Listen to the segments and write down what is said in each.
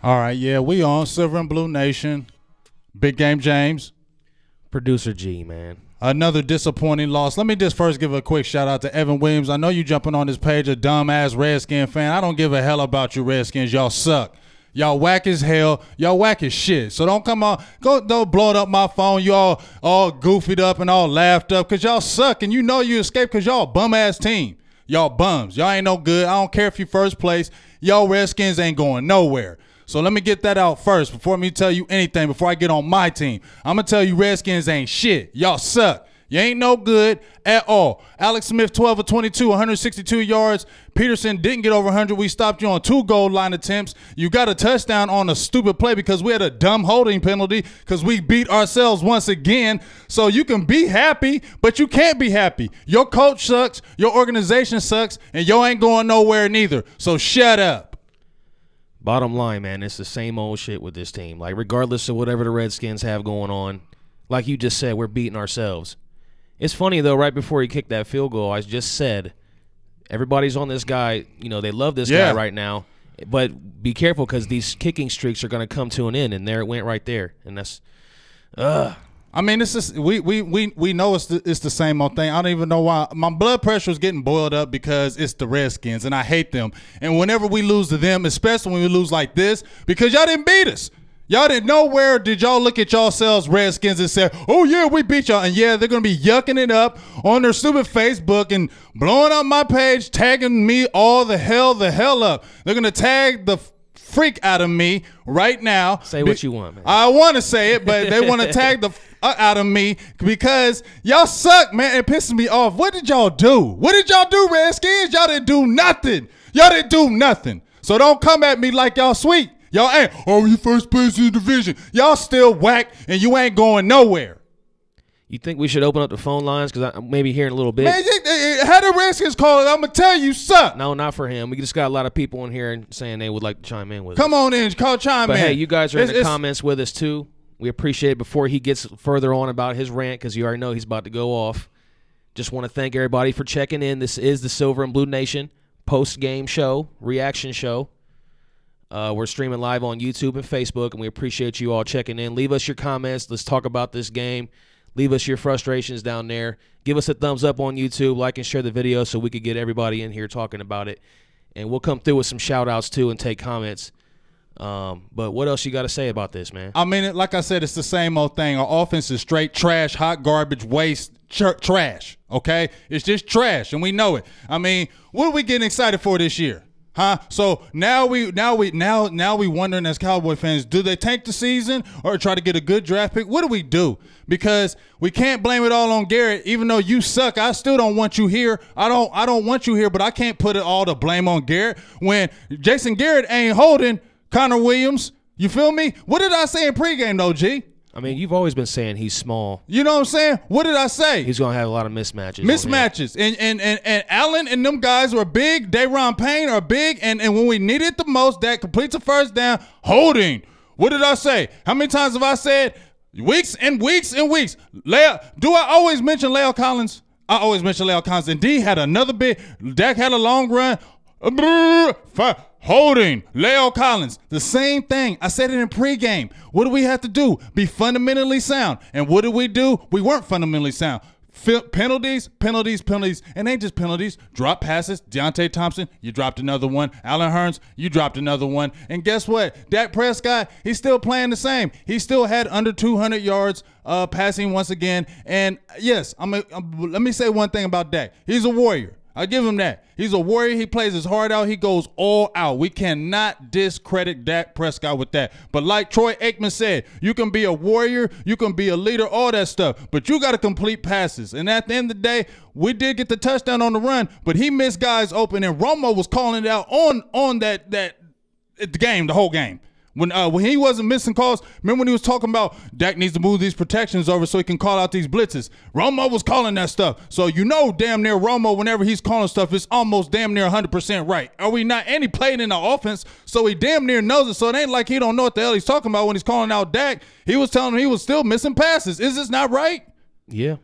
All right, yeah, we on Silver and Blue Nation. Big Game James. Producer G, man. Another disappointing loss. Let me just first give a quick shout out to Evan Williams. I know you jumping on this page, a dumbass Redskin fan. I don't give a hell about you Redskins. Y'all suck. Y'all whack as hell. Y'all whack as shit. So don't come on. Don't blow it up my phone. You all goofied up and all laughed up because y'all suck. And you know you escaped because y'all bum-ass team. Y'all bums. Y'all ain't no good. I don't care if you first place. Y'all Redskins ain't going nowhere. So let me get that out first before me tell you anything, before I get on my team. I'm going to tell you Redskins ain't shit. Y'all suck. You ain't no good at all. Alex Smith, 12 of 22, 162 yards. Peterson didn't get over 100. We stopped you on 2 goal line attempts. You got a touchdown on a stupid play because we had a dumb holding penalty because we beat ourselves once again. So you can be happy, but you can't be happy. Your coach sucks, your organization sucks, and you ain't going nowhere neither. So shut up. Bottom line, man, it's the same old shit with this team. Like, regardless of whatever the Redskins have going on, like you just said, we're beating ourselves. It's funny, though, right before he kicked that field goal, I just said, everybody's on this guy. You know, they love this guy right now. But be careful because these kicking streaks are going to come to an end, and there it went right there. And that's I mean, it's just we know it's the same old thing. I don't even know why. My blood pressure is getting boiled up because it's the Redskins, and I hate them. And whenever we lose to them, especially when we lose like this, because y'all didn't beat us. Y'all didn't nowhere did y'all look at yourselves, Redskins, and say, oh, yeah, we beat y'all. And, yeah, they're going to be yucking it up on their stupid Facebook and blowing up my page, tagging me all the hell up. They're going to tag the freak out of me right now. Say what you want, man. I want to say it, but they want to tag the out of me because y'all suck, man. It pisses me off. What did y'all do? What did y'all do, Redskins? Y'all didn't do nothing. Y'all didn't do nothing. So don't come at me like y'all sweet. Y'all ain't, oh, you first place in the division. Y'all still whack, and you ain't going nowhere. You think we should open up the phone lines? Because I'm maybe hearing a little bit. Man, had the Redskins call it, I'm going to tell you, suck. No, not for him. We just got a lot of people in here saying they would like to chime in with us. Come on in, chime in. But, hey, you guys are in the comments with us, too. We appreciate it before he gets further on about his rant because you already know he's about to go off. Just want to thank everybody for checking in. This is the Silver and Blue Nation post-game show, reaction show. We're streaming live on YouTube and Facebook, and we appreciate you all checking in. Leave us your comments. Let's talk about this game. Leave us your frustrations down there. Give us a thumbs up on YouTube. Like and share the video so we could get everybody in here talking about it. And we'll come through with some shout-outs, too, and take comments. But what else you got to say about this, man? I mean, like I said, it's the same old thing. Our offense is straight trash, hot garbage, waste, trash, okay? It's just trash, and we know it. I mean, what are we getting excited for this year? Huh? So now we wondering as Cowboy fans, do they tank the season or try to get a good draft pick? What do we do? Because we can't blame it all on Garrett. Even though you suck, I still don't want you here. I don't want you here, but I can't put it all to blame on Garrett when Jason Garrett ain't holding Connor Williams. You feel me? What did I say in pregame though, G? I mean, you've always been saying he's small. You know what I'm saying? What did I say? He's going to have a lot of mismatches. Mismatches. And Allen and them guys were big. Dayron Payne are big. And when we need it the most, that completes a first down. Holding. What did I say? How many times have I said weeks and weeks and weeks? Do I always mention La'el Collins? I always mention La'el Collins. And D had another bit. Dak had a long run. Holding La'el Collins, the same thing. I said it in pregame. What do we have to do? Be fundamentally sound. And what did we do? We weren't fundamentally sound. Penalties, and ain't just penalties. Drop passes. Deontay Thompson, you dropped another one. Allen Hurns, you dropped another one. And guess what? Dak Prescott, he's still playing the same. He still had under 200 yards passing once again. And yes, let me say one thing about Dak. He's a warrior. I give him that. He's a warrior. He plays his heart out. He goes all out. We cannot discredit Dak Prescott with that. But like Troy Aikman said, you can be a warrior, you can be a leader, all that stuff, but you got to complete passes. And at the end of the day, we did get the touchdown on the run, but he missed guys open, and Romo was calling it out on the game, the whole game. When he wasn't missing calls, remember when he was talking about Dak needs to move these protections over so he can call out these blitzes? Romo was calling that stuff. So you know damn near Romo, whenever he's calling stuff, it's almost damn near 100% right. Are we not? And he played in the offense, so he damn near knows it. So it ain't like he don't know what the hell he's talking about when he's calling out Dak. He was telling him he was still missing passes. Is this not right? Yeah.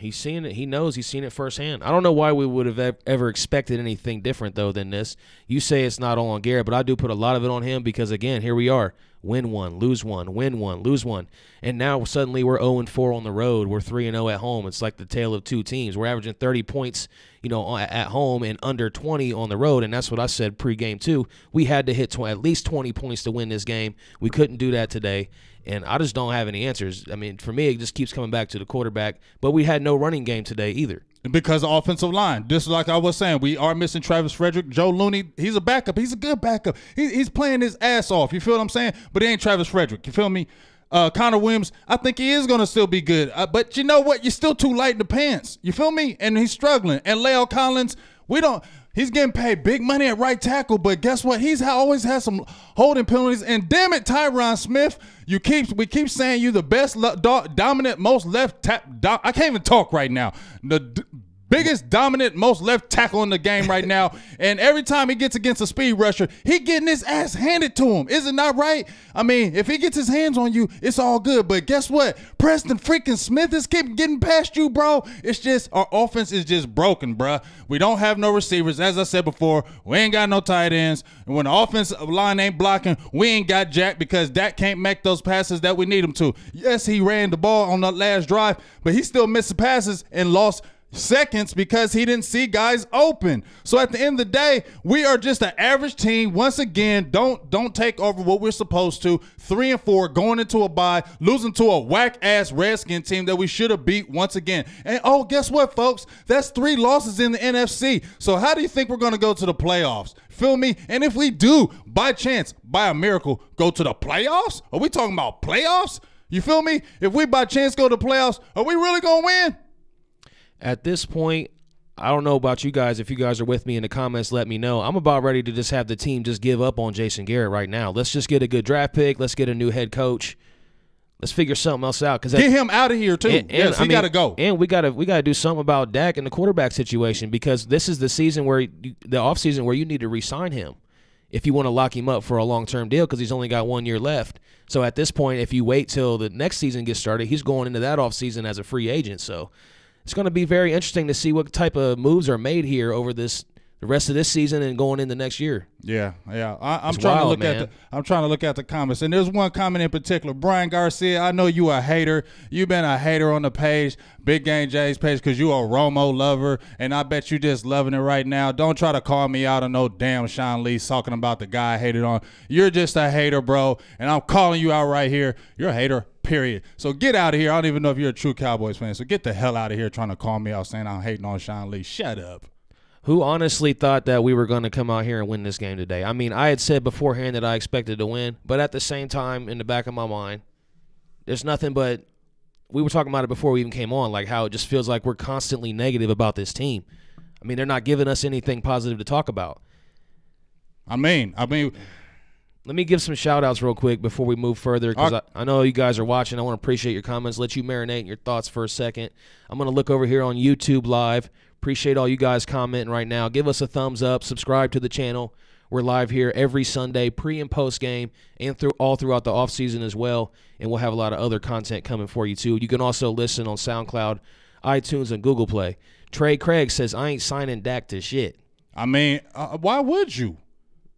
He's seen it. He knows. He's seen it firsthand. I don't know why we would have ever expected anything different, though, than this. You say it's not all on Garrett, but I do put a lot of it on him because, again, here we are. Win one, lose one, win one, lose one. And now suddenly we're 0-4 on the road. We're 3-0 at home. It's like the tale of two teams. We're averaging 30 points, at home and under 20 on the road. And that's what I said pregame, too. We had to hit at least 20 points to win this game. We couldn't do that today. And I just don't have any answers. I mean, for me, it just keeps coming back to the quarterback. But we had no running game today either. Because of offensive line. Just like I was saying, we are missing Travis Frederick. Joe Looney, he's a backup. He's a good backup. He's playing his ass off. You feel what I'm saying? But he ain't Travis Frederick. You feel me? Connor Williams, I think he is going to still be good. But you know what? You're still too light in the pants. You feel me? And he's struggling. And Leo Collins, he's getting paid big money at right tackle, but guess what? He's always had some holding penalties. And damn it, Tyron Smith, we keep saying you the best dominant, most left I can't even talk right now. The biggest dominant, most left tackle in the game right now. And every time he gets against a speed rusher, he getting his ass handed to him. Is it not right? I mean, if he gets his hands on you, it's all good. But guess what? Preston freaking Smith is keep getting past you, bro. It's just our offense is just broken, bro. We don't have no receivers. As I said before, we ain't got no tight ends. And when the offensive line ain't blocking, we ain't got jack because Dak can't make those passes that we need him to. Yes, he ran the ball on the last drive, but he still missed passes and lost seconds because he didn't see guys open. So at the end of the day, we are just an average team. Once again, don't take over what we're supposed to. 3-4 going into a bye, losing to a whack-ass Redskin team that we should have beat once again. And guess what, folks? That's 3 losses in the NFC. So how do you think we're going to go to the playoffs? Feel me? And if we do, by chance, by a miracle, go to the playoffs? Are we talking about playoffs? You feel me? If we by chance go to the playoffs, are we really going to win? At this point, I don't know about you guys. If you guys are with me in the comments, let me know. I'm about ready to just have the team just give up on Jason Garrett right now. Let's just get a good draft pick. Let's get a new head coach. Let's figure something else out. Get him out of here, too. Yes, he got to go. And we got to do something about Dak and the quarterback situation because this is the season the offseason where you need to re-sign him if you want to lock him up for a long-term deal because he's only got 1 year left. So at this point, if you wait till the next season gets started, he's going into that offseason as a free agent. So it's going to be very interesting to see what type of moves are made here over the rest of this season and going into next year. Yeah. I'm trying to look at the comments, and there's one comment in particular. Brian Garcia, I know you a hater. You've been a hater on the page, Big Game J's page, because you a Romo lover, and I bet you just loving it right now. Don't try to call me out on no damn Sean Lee talking about the guy I hated on. You're just a hater, bro, and I'm calling you out right here. You're a hater. Period. So get out of here. I don't even know if you're a true Cowboys fan. So get the hell out of here trying to call me out saying I'm hating on Sean Lee. Shut up. Who honestly thought that we were going to come out here and win this game today? I mean, I had said beforehand that I expected to win, but at the same time, in the back of my mind, there's nothing but we were talking about it before we even came on, like how it just feels like we're constantly negative about this team. I mean, they're not giving us anything positive to talk about. I mean. Let me give some shout-outs real quick before we move further because I know you guys are watching. I want to appreciate your comments, let you marinate in your thoughts for a second. I'm going to look over here on YouTube Live. Appreciate all you guys commenting right now. Give us a thumbs up. Subscribe to the channel. We're live here every Sunday, pre- and post-game, and all throughout the offseason as well, and we'll have a lot of other content coming for you too. You can also listen on SoundCloud, iTunes, and Google Play. Trey Craig says, I ain't signing Dak to shit. I mean, why would you?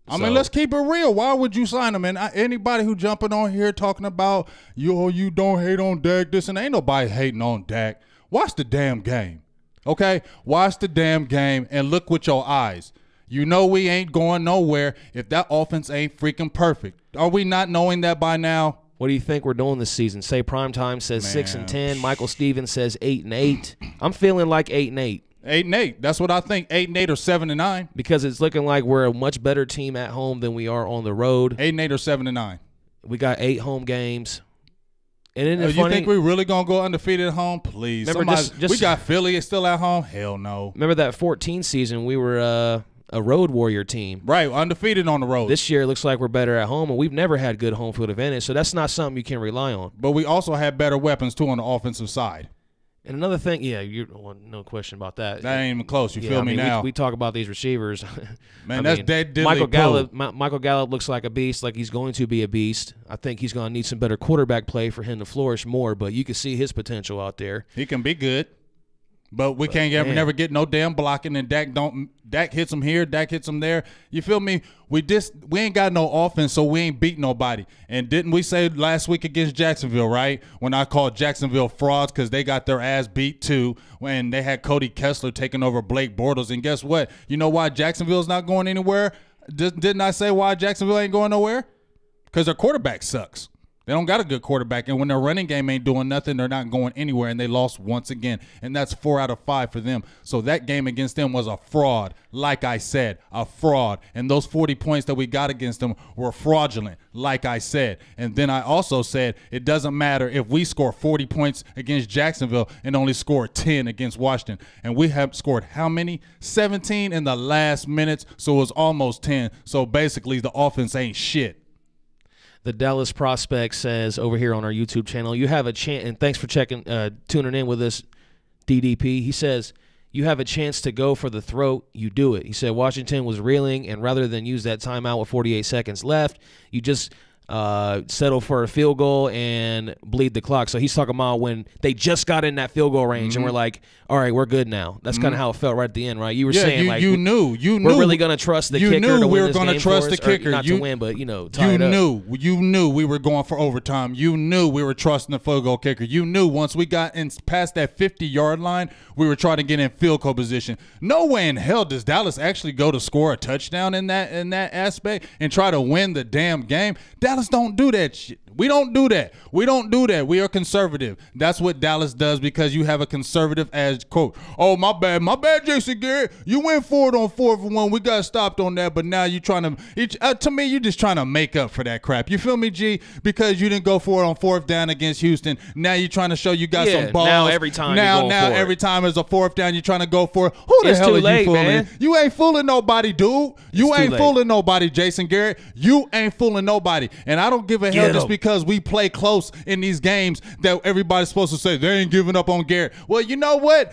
I mean, let's keep it real. Why would you sign him? And anybody who jumping on here talking about, you don't hate on Dak, this, and ain't nobody hating on Dak. Watch the damn game, okay? Watch the damn game and look with your eyes. You know we ain't going nowhere if that offense ain't freaking perfect. Are we not knowing that by now? What do you think we're doing this season? Say Primetime says 6-10. Michael Stevens says 8-8. I'm feeling like 8-8. 8-8. That's what I think. 8-8 or 7-9. Because it's looking like we're a much better team at home than we are on the road. 8-8 or 7-9. We got 8 home games. And then you think we're really gonna go undefeated at home? Please. We got Philly still at home. Hell no. Remember that 14 season? We were a road warrior team. Right, undefeated on the road. This year it looks like we're better at home, and we've never had good home field advantage. So that's not something you can rely on. But we also have better weapons too on the offensive side. And another thing, no question about that. That ain't even close. You feel me now? We talk about these receivers. Man, that's dead dilly Michael Gallup looks like a beast, like he's going to be a beast. I think he's going to need some better quarterback play for him to flourish more, but you can see his potential out there. He can be good. But we can't never get no damn blocking, and Dak hits him here, Dak hits him there. You feel me? We ain't got no offense, so we ain't beat nobody. And didn't we say last week against Jacksonville, right? When I called Jacksonville frauds because they got their ass beat too when they had Cody Kessler taking over Blake Bortles. And guess what? You know why Jacksonville's not going anywhere? Didn't I say why Jacksonville ain't going nowhere? Because their quarterback sucks. They don't got a good quarterback, and when their running game ain't doing nothing, they're not going anywhere, and they lost once again, and that's 4 out of 5 for them. So that game against them was a fraud, like I said, a fraud. And those 40 points that we got against them were fraudulent, like I said. And then I also said it doesn't matter if we score 40 points against Jacksonville and only score 10 against Washington. And we have scored how many? 17 in the last minutes, so it was almost 10. So basically the offense ain't shit. The Dallas Prospect says over here on our YouTube channel, you have a chance, and thanks for tuning in with us, DDP. He says, you have a chance to go for the throat, you do it. He said Washington was reeling, and rather than use that timeout with 48 seconds left, you just settle for a field goal and bleed the clock. So he's talking about when they just got in that field goal range and we're like, all right, we're good now. That's kind of how it felt right at the end, right? You were saying like you knew we're really going to trust the kicker to win we were this game to trust for the us, kicker. Not to win, but tie it up. You knew we were going for overtime. You knew we were trusting the field goal kicker. You knew once we got in past that 50-yard line, we were trying to get in field goal position. No way in hell does Dallas actually go to score a touchdown in that aspect and try to win the damn game. Dallas don't do that shit. We don't do that. We don't do that. We are conservative. That's what Dallas does because you have a conservative as quote. Oh, my bad, Jason Garrett. You went for it on 4th and 1. We got stopped on that, but now you're trying to me, you're just trying to make up for that crap. You feel me, G? Because you didn't go for it on 4th down against Houston. Now you're trying to show you got some balls. Now every time every time there's a 4th down, you're trying to go for it. Who the hell are you fooling? Man. You ain't fooling nobody, dude. You ain't fooling nobody, Jason Garrett. You ain't fooling nobody. And I don't give a hell just because we play close in these games that everybody's supposed to say they ain't giving up on Garrett. Well, you know what?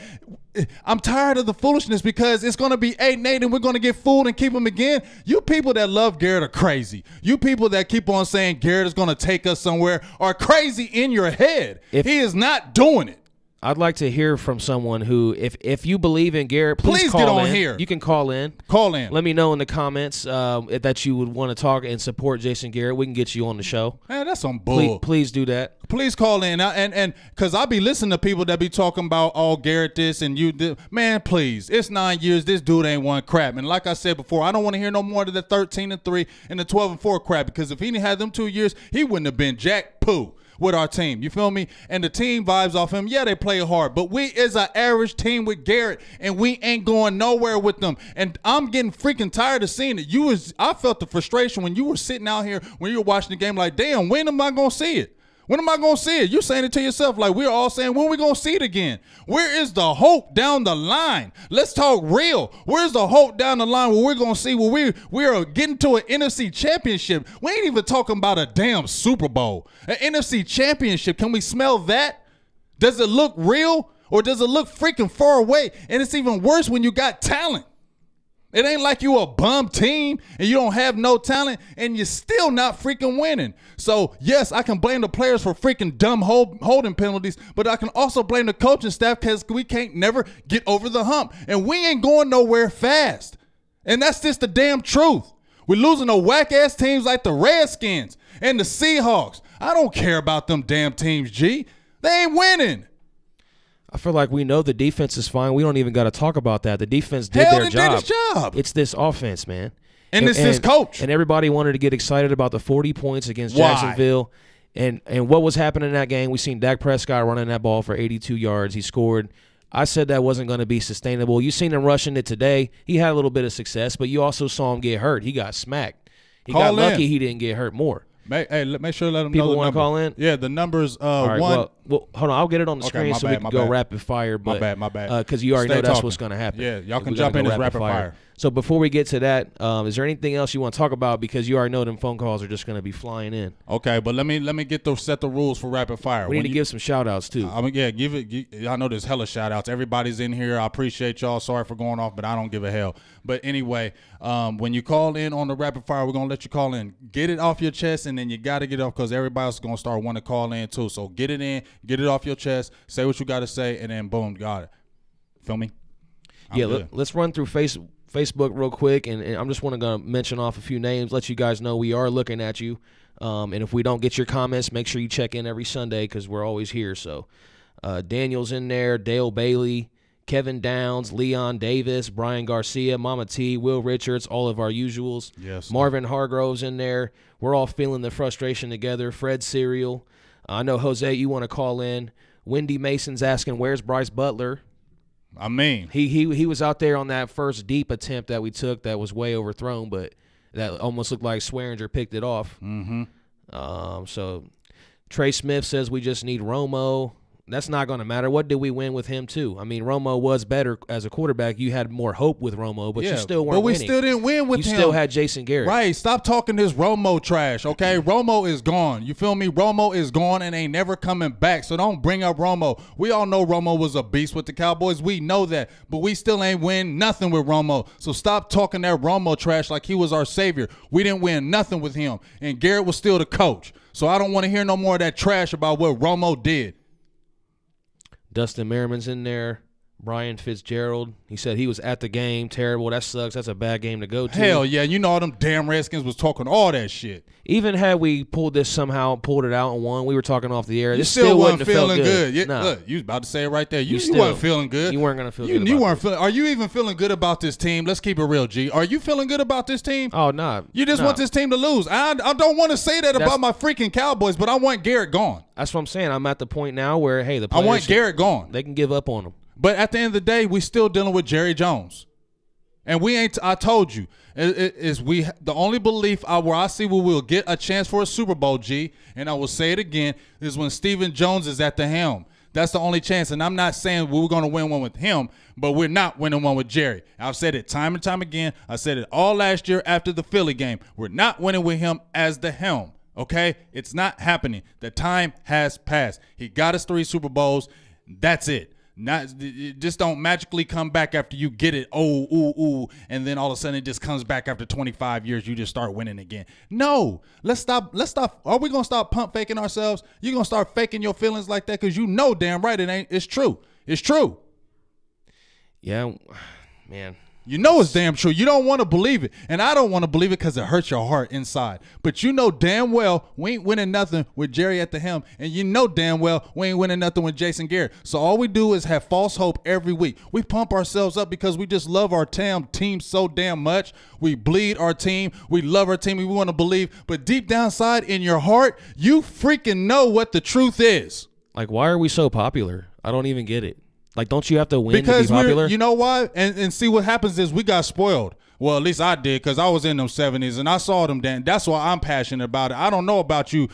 I'm tired of the foolishness because it's going to be 8-8 and we're going to get fooled and keep them again. You people that love Garrett are crazy. You people that keep on saying Garrett is going to take us somewhere are crazy in your head. He is not doing it. I'd like to hear from someone who, if you believe in Garrett, please call get on in. here. You can call in. Call in. Let me know in the comments that you would want to talk and support Jason Garrett. We can get you on the show. Man, that's some bull. Please do that. Please call in. And because I be listening to people that be talking about all Garrett this and you this. Man, please. It's 9 years. This dude ain't won crap. And like I said before, I don't want to hear no more of the 13-3 and the 12-4 crap because if he didn't have them 2 years, he wouldn't have been jack poo with our team. You feel me? And the team vibes off him. Yeah, they play hard, but we is an average team with Garrett, and we ain't going nowhere with them. And I'm getting freaking tired of seeing it. I felt the frustration when you were sitting out here when you were watching the game like, damn, when am I going to see it? When am I going to see it? You're saying it to yourself like we're all saying, when are we going to see it again? Where is the hope down the line? Let's talk real. Where's the hope down the line where we're going to see where we are getting to an NFC championship? We ain't even talking about a damn Super Bowl. An NFC championship. Can we smell that? Does it look real or does it look freaking far away? And it's even worse when you got talent. It ain't like you a bum team and you don't have no talent and you're still not freaking winning. So, yes, I can blame the players for freaking dumb holding penalties, but I can also blame the coaching staff because we can't never get over the hump. And we ain't going nowhere fast. And that's just the damn truth. We're losing to whack-ass teams like the Redskins and the Seahawks. I don't care about them damn teams, G. They ain't winning. I feel like we know the defense is fine. We don't even got to talk about that. The defense did their job. Did his job. It's this offense, man. And it's this coach. And everybody wanted to get excited about the 40 points against Jacksonville. And what was happening in that game, we seen Dak Prescott running that ball for 82 yards. He scored. I said that wasn't going to be sustainable. You seen him rushing it today. He had a little bit of success, but you also saw him get hurt. He got smacked. He got lucky he didn't get hurt more. Hey, make sure to let them know the number. People want to call in? Yeah, the number's right, well, hold on. I'll get it on the screen so we can go rapid fire. But, my bad. Because you already know that's what's going to happen. Yeah, y'all can jump in as rapid fire. So before we get to that, is there anything else you want to talk about? Because you already know them phone calls are just going to be flying in. Okay, but let me set the rules for rapid fire. We need to give some shout-outs, too. Give it. I know there's hella shout-outs. Everybody's in here. I appreciate y'all. Sorry for going off, but I don't give a hell. But anyway, when you call in on the rapid fire, we're going to let you call in. Get it off your chest, and then you got to get it off because everybody's going to start wanting to call in, too. So get it in, get it off your chest, say what you got to say, and then boom, got it. Feel me? Let's run through Facebook real quick, and I'm just want to mention off a few names, let you guys know we are looking at you. And if we don't get your comments, make sure you check in every Sunday because we're always here. So Daniel's in there, Dale Bailey, Kevin Downs, Leon Davis, Brian Garcia, Mama T, Will Richards, all of our usuals. Yes. Marvin Hargrove's in there. We're all feeling the frustration together. Fred Serial. I know, Jose, you want to call in. Wendy Mason's asking, where's Bryce Butler? I mean, he was out there on that first deep attempt that we took that was way overthrown, but that almost looked like Swearinger picked it off. So Trey Smith says we just need Romo. That's not going to matter. What did we win with him, too? I mean, Romo was better as a quarterback. You had more hope with Romo, but you still weren't winning. But we still didn't win with him. You still had Jason Garrett. Right. Stop talking this Romo trash, okay? Romo is gone. You feel me? Romo is gone and ain't never coming back, so don't bring up Romo. We all know Romo was a beast with the Cowboys. We know that, but we still ain't win nothing with Romo. So stop talking that Romo trash like he was our savior. We didn't win nothing with him, and Garrett was still the coach. So I don't want to hear no more of that trash about what Romo did. Dustin Merriman's in there. Brian Fitzgerald. He said he was at the game. Terrible. That sucks. That's a bad game to go to. Hell yeah. You know all them damn Redskins was talking all that shit. Even had we pulled it out and won, we were talking off the air. You still wasn't feeling good. Yeah, Look, you was about to say it right there. You wasn't feeling good. You weren't going to feel good. You weren't feeling. Are you even feeling good about this team? Let's keep it real, G. Are you feeling good about this team? Oh, no. You just want this team to lose. I don't want to say that about my freaking Cowboys, but I want Garrett gone. That's what I'm saying. I'm at the point now where, hey, the players, I want Garrett gone. They can give up on him. But at the end of the day, we still dealing with Jerry Jones. And we ain't, I told you, the only belief where I see we will get a chance for a Super Bowl, G, and I will say it again, is when Stephen Jones is at the helm. That's the only chance. And I'm not saying we were going to win one with him, but we're not winning one with Jerry. I've said it time and time again. I said it all last year after the Philly game. We're not winning with him as the helm, okay? It's not happening. The time has passed. He got us 3 Super Bowls. That's it. Just don't magically come back after you get it, and then all of a sudden it just comes back after 25 years. You just start winning again. No, let's stop. Are we gonna stop pump faking ourselves? You gonna start faking your feelings like that? Because you know damn right it ain't. It's true. It's true. Yeah, man. You know it's damn true. You don't want to believe it. And I don't want to believe it because it hurts your heart inside. But you know damn well we ain't winning nothing with Jerry at the helm. And you know damn well we ain't winning nothing with Jason Garrett. So all we do is have false hope every week. We pump ourselves up because we just love our team so damn much. We bleed our team. We love our team. We want to believe. But deep down inside in your heart, you freaking know what the truth is. Like, why are we so popular? I don't even get it. Like, don't you have to win to be popular? You know why? And see, what happens is we got spoiled. Well, at least I did, because I was in them 70s and I saw them then. That's why I'm passionate about it. I don't know about you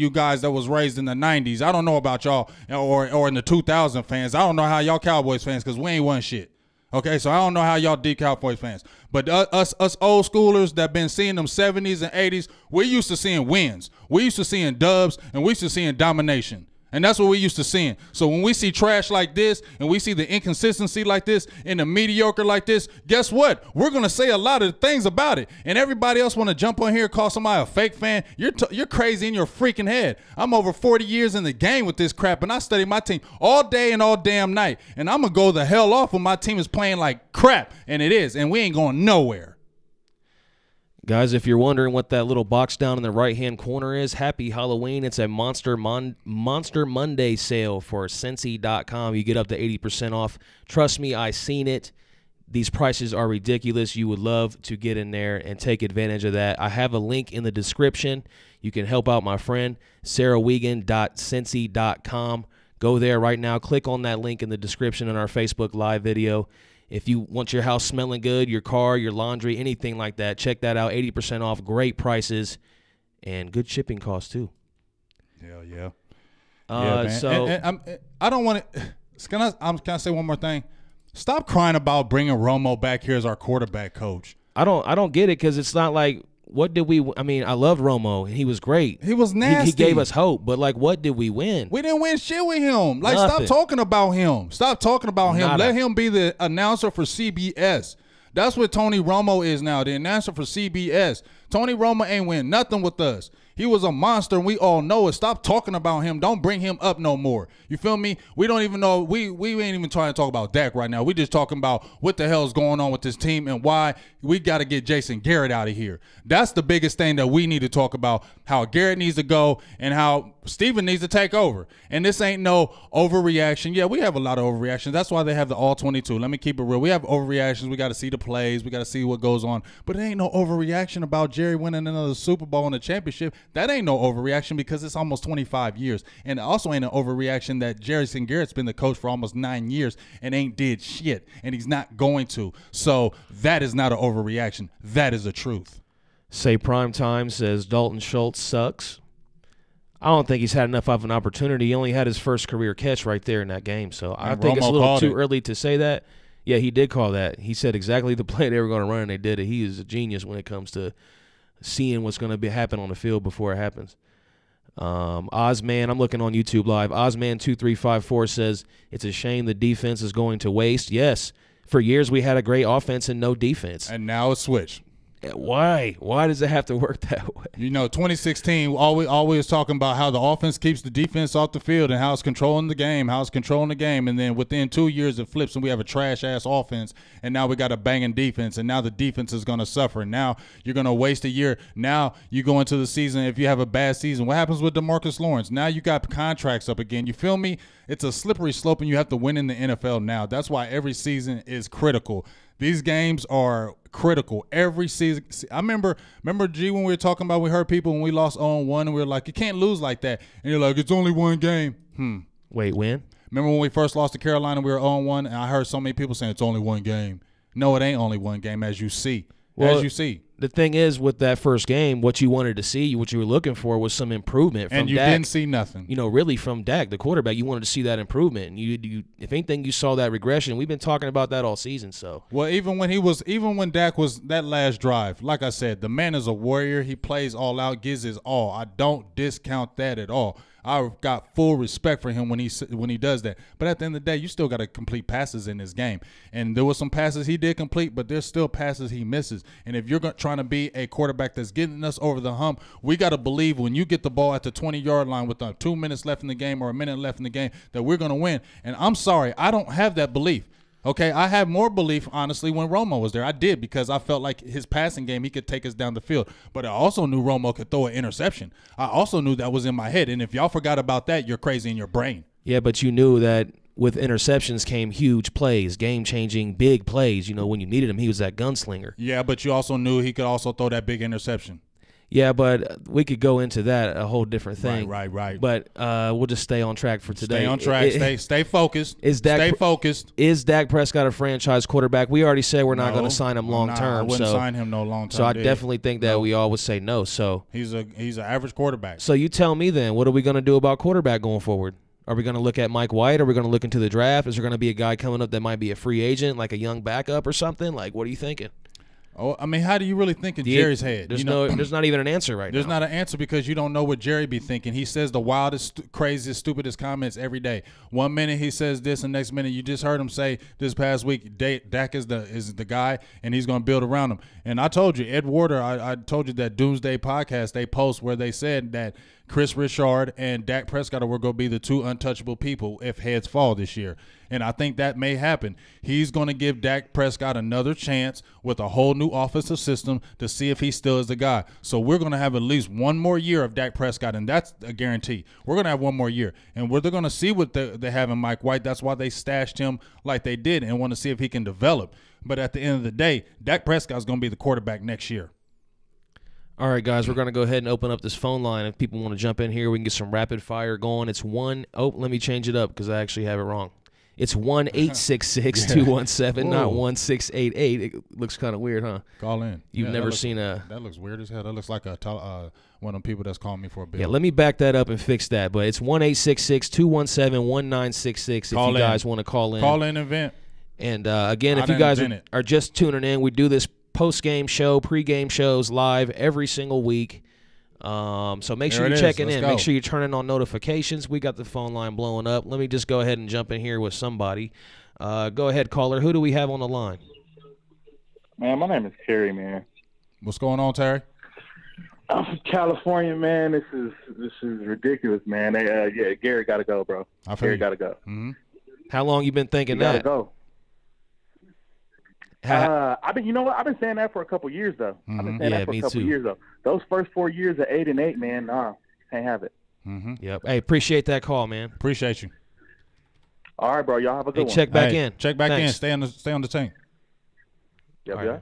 guys that was raised in the 90s. I don't know about y'all or in the 2000 fans. I don't know how y'all Cowboys fans, because we ain't won shit. Okay, so I don't know how y'all Cowboys fans. But us old schoolers that been seeing them 70s and 80s, we're used to seeing wins. We're used to seeing dubs, and we're used to seeing domination. And that's what we used to seeing. So when we see trash like this and we see the inconsistency like this and the mediocre like this, guess what? We're going to say a lot of things about it. And everybody else want to jump on here and call somebody a fake fan. You're crazy in your freaking head. I'm over 40 years in the game with this crap, and I study my team all day and all damn night. And I'm going to go the hell off when my team is playing like crap. And it is. And we ain't going nowhere. Guys, if you're wondering what that little box down in the right-hand corner is, happy Halloween. It's a Monster Monday sale for Cincy.com. You get up to 80% off. Trust me, I seen it. These prices are ridiculous. You would love to get in there and take advantage of that. I have a link in the description. You can help out my friend, sarahwiegand.cincy.com. Go there right now. Click on that link in the description in our Facebook Live video. If you want your house smelling good, your car, your laundry, anything like that, check that out. 80% off, great prices, and good shipping costs too. Hell yeah. Man. So I don't want to. Can I say one more thing? Stop crying about bringing Romo back here as our quarterback coach. I don't get it, because it's not like, what did we – I mean, I loved Romo. He was great. He was nasty. He gave us hope. But, like, what did we win? We didn't win shit with him. Like, Nothing. Stop talking about him. Stop talking about him. Let him be the announcer for CBS. That's what Tony Romo is now, the announcer for CBS. Tony Romo ain't win nothing with us. He was a monster, and we all know it. Stop talking about him. Don't bring him up no more. You feel me? We don't even know. We ain't even trying to talk about Dak right now. We just talking about what the hell is going on with this team and why we got to get Jason Garrett out of here. That's the biggest thing that we need to talk about, how Garrett needs to go and how Steven needs to take over. And this ain't no overreaction. Yeah, we have a lot of overreactions. That's why they have the all-22. Let me keep it real. We have overreactions. We got to see the plays. We got to see what goes on. But it ain't no overreaction about Jerry winning another Super Bowl and a championship. That ain't no overreaction because it's almost 25 years. And it also ain't an overreaction that Jason Garrett's been the coach for almost 9 years and ain't did shit. And he's not going to. So that is not an overreaction. That is the truth. Say Prime Time says Dalton Schultz sucks. I don't think he's had enough of an opportunity. He only had his first career catch right there in that game. So I think it's a little too early to say that. Yeah, he did call that. He said exactly the play they were going to run, and they did it. He is a genius when it comes to seeing what's going to happen on the field before it happens. Ozman, I'm looking on YouTube Live. Ozman2354 says, it's a shame the defense is going to waste. Yes, for years we had a great offense and no defense. And now it's switched. Why? Why does it have to work that way? You know, 2016, always talking about how the offense keeps the defense off the field and how it's controlling the game, and then within 2 years it flips and we have a trash-ass offense, and now we got a banging defense, and now the defense is going to suffer. And now you're going to waste a year. Now you go into the season, if you have a bad season, what happens with DeMarcus Lawrence? Now you got contracts up again. You feel me? It's a slippery slope, and you have to win in the NFL now. That's why every season is critical. These games are critical every season. I remember G, when we were talking about, we heard people when we lost 0-1 and we were like, you can't lose like that. And you're like, it's only one game. Wait, when? Remember when we first lost to Carolina, we were 0-1, and I heard so many people saying it's only one game. No, it ain't only one game, as you see. Well, as you see. The thing is, with that first game, what you wanted to see, what you were looking for was some improvement from Dak. And you didn't see nothing. You know, really from Dak, the quarterback, you wanted to see that improvement. And you if anything, you saw that regression. We've been talking about that all season. So well, even when Dak was that last drive, like I said, the man is a warrior. He plays all out, gives his all. I don't discount that at all. I've got full respect for him when he does that. But at the end of the day, you still got to complete passes in this game. And there were some passes he did complete, but there's still passes he misses. And if you're trying to be a quarterback that's getting us over the hump, we got to believe when you get the ball at the 20-yard line with 2 minutes left in the game or a minute left in the game that we're going to win. And I'm sorry, I don't have that belief. Okay, I had more belief, honestly, when Romo was there. I did, because I felt like his passing game, he could take us down the field. But I also knew Romo could throw an interception. I also knew that was in my head. And if y'all forgot about that, you're crazy in your brain. Yeah, but you knew that with interceptions came huge plays, game-changing, big plays. You know, when you needed him, he was that gunslinger. Yeah, but you also knew he could also throw that big interception. Yeah, but we could go into that, a whole different thing. Right. But we'll just stay on track for today. Stay on track. Stay focused. Stay focused. Is Dak Prescott a franchise quarterback? We already said we're not going to sign him long term. I wouldn't sign him no long term. So I definitely think that we all would say no. So he's an average quarterback. So you tell me then, what are we going to do about quarterback going forward? Are we going to look at Mike White? Are we going to look into the draft? Is there going to be a guy coming up that might be a free agent, like a young backup or something? Like, what are you thinking? Oh, I mean, how do you really think in Jerry's head? There's not even an answer right now. There's not an answer because you don't know what Jerry be thinking. He says the wildest, craziest, stupidest comments every day. 1 minute he says this, and next minute you just heard him say this past week, Dak is the guy, and he's going to build around him. And I told you, Ed Warder, I told you that Doomsday podcast, they post where they said that Chris Richard and Dak Prescott were going to be the two untouchable people if heads fall this year. And I think that may happen. He's going to give Dak Prescott another chance with a whole new offensive system to see if he still is the guy. So we're going to have at least one more year of Dak Prescott, and that's a guarantee. We're going to have one more year. And they're going to see what they have in Mike White. That's why they stashed him like they did and want to see if he can develop. But at the end of the day, Dak Prescott's going to be the quarterback next year. All right, guys, we're going to go ahead and open up this phone line. If people want to jump in here, we can get some rapid fire going. It's let me change it up because I actually have it wrong. It's 1-866-217, not 1688. It looks kind of weird, huh? Call in. You've never seen a... That looks weird as hell. That looks like one of them people that's calling me for a bill. Yeah, let me back that up and fix that. But it's 1-866-217-1966 if you guys want to call in. Call in and vent. And, again, if you guys are just tuning in, we do this post-game show, pre-game shows live every single week. So make sure you're checking in. Make sure you're turning on notifications. We got the phone line blowing up. Let me just go ahead and jump in here with somebody. Go ahead, caller. Who do we have on the line? Man, my name is Terry, man. What's going on, Terry? California, man, this is ridiculous, man. Yeah, Gary got to go, bro. Gary got to go. Mm-hmm. How long you been thinking Got to that? go. You know what? I've been saying that for a couple years, though. Mm-hmm. I've been saying that for a couple years, though. Those first 4 years of 8-8, man, can't have it. Mm-hmm. Yep. Hey, appreciate that call, man. Appreciate you. All right, bro. Y'all have a good one. Check back in. Check back Thanks. in. Stay on the tank. Yep, All right.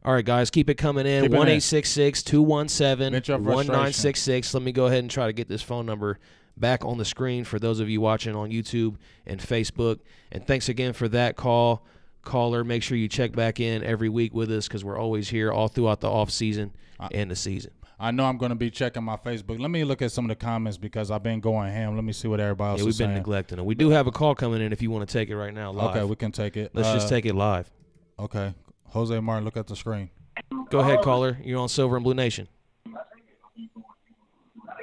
All right, guys, keep it coming in. 1-866-217-1966. Let me go ahead and try to get this phone number back on the screen for those of you watching on YouTube and Facebook. And thanks again for that caller. Make sure you check back in every week with us because we're always here all throughout the off season and the season. I know I'm going to be checking my Facebook. Let me look at some of the comments because I've been going ham. Let me see what everybody else is saying. We've been neglecting it. We do have a call coming in if you want to take it right now live. Okay, we can take it. Let's just take it live. Okay. Jose Martin, look at the screen. Go ahead, caller. You're on Silver and Blue Nation.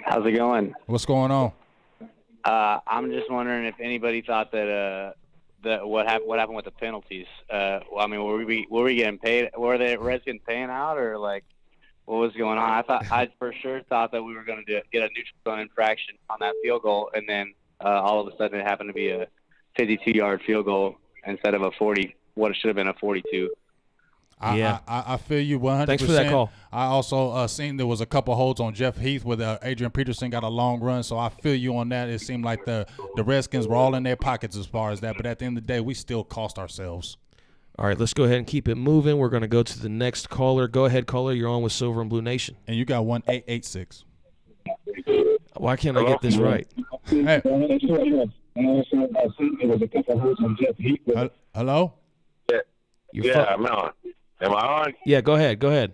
How's it going? What's going on? I'm just wondering if anybody thought that what happened with the penalties. I mean, were we getting paid? Were the Redskins paying out, or like what was going on? I for sure thought that we were going to get a neutral zone infraction on that field goal, and then all of a sudden it happened to be a 52-yard field goal instead of a 40. What it should have been a 42. I feel you 100%. Thanks for that call. I also seen there was a couple holds on Jeff Heath where Adrian Peterson got a long run, so I feel you on that. It seemed like the Redskins were all in their pockets as far as that, but at the end of the day, we still cost ourselves. All right, let's go ahead and keep it moving. We're going to go to the next caller. Go ahead, caller. You're on with Silver and Blue Nation. And you got 1-886. Why can't I get this right? Hey. Hello? Yeah, I'm on. Am I on? Yeah, go ahead. Go ahead.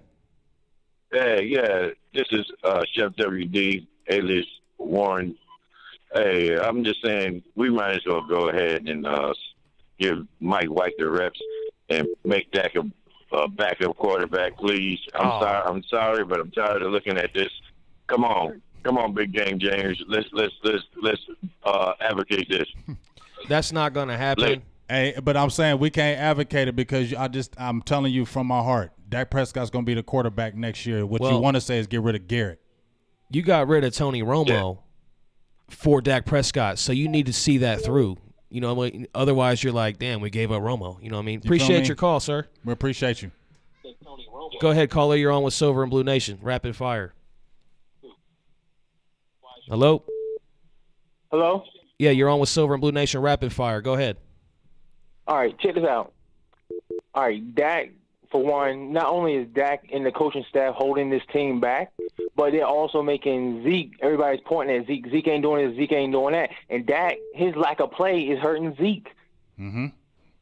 Yeah. This is Chef WD, alias Warren. Hey, I'm just saying we might as well go ahead and give Mike White the reps and make Dak a backup quarterback, please. I'm sorry, but I'm tired of looking at this. Come on, big game, James. Let's advocate this. That's not going to happen. Hey, but I'm saying we can't advocate it because I'm telling you from my heart, Dak Prescott's going to be the quarterback next year. What you want to say is get rid of Garrett. You got rid of Tony Romo for Dak Prescott, so you need to see that through. You know, otherwise you're like, damn, we gave up Romo. You know what I mean? Appreciate your call, sir. We appreciate you. Go ahead, caller. You're on with Silver and Blue Nation. Rapid fire. Hello? Hello? Yeah, you're on with Silver and Blue Nation. Rapid fire. Go ahead. All right, check this out. All right, Dak, for one, not only is Dak and the coaching staff holding this team back, but they're also making Zeke, everybody's pointing at Zeke. Zeke ain't doing this, Zeke ain't doing that. And Dak, his lack of play is hurting Zeke. Mm-hmm.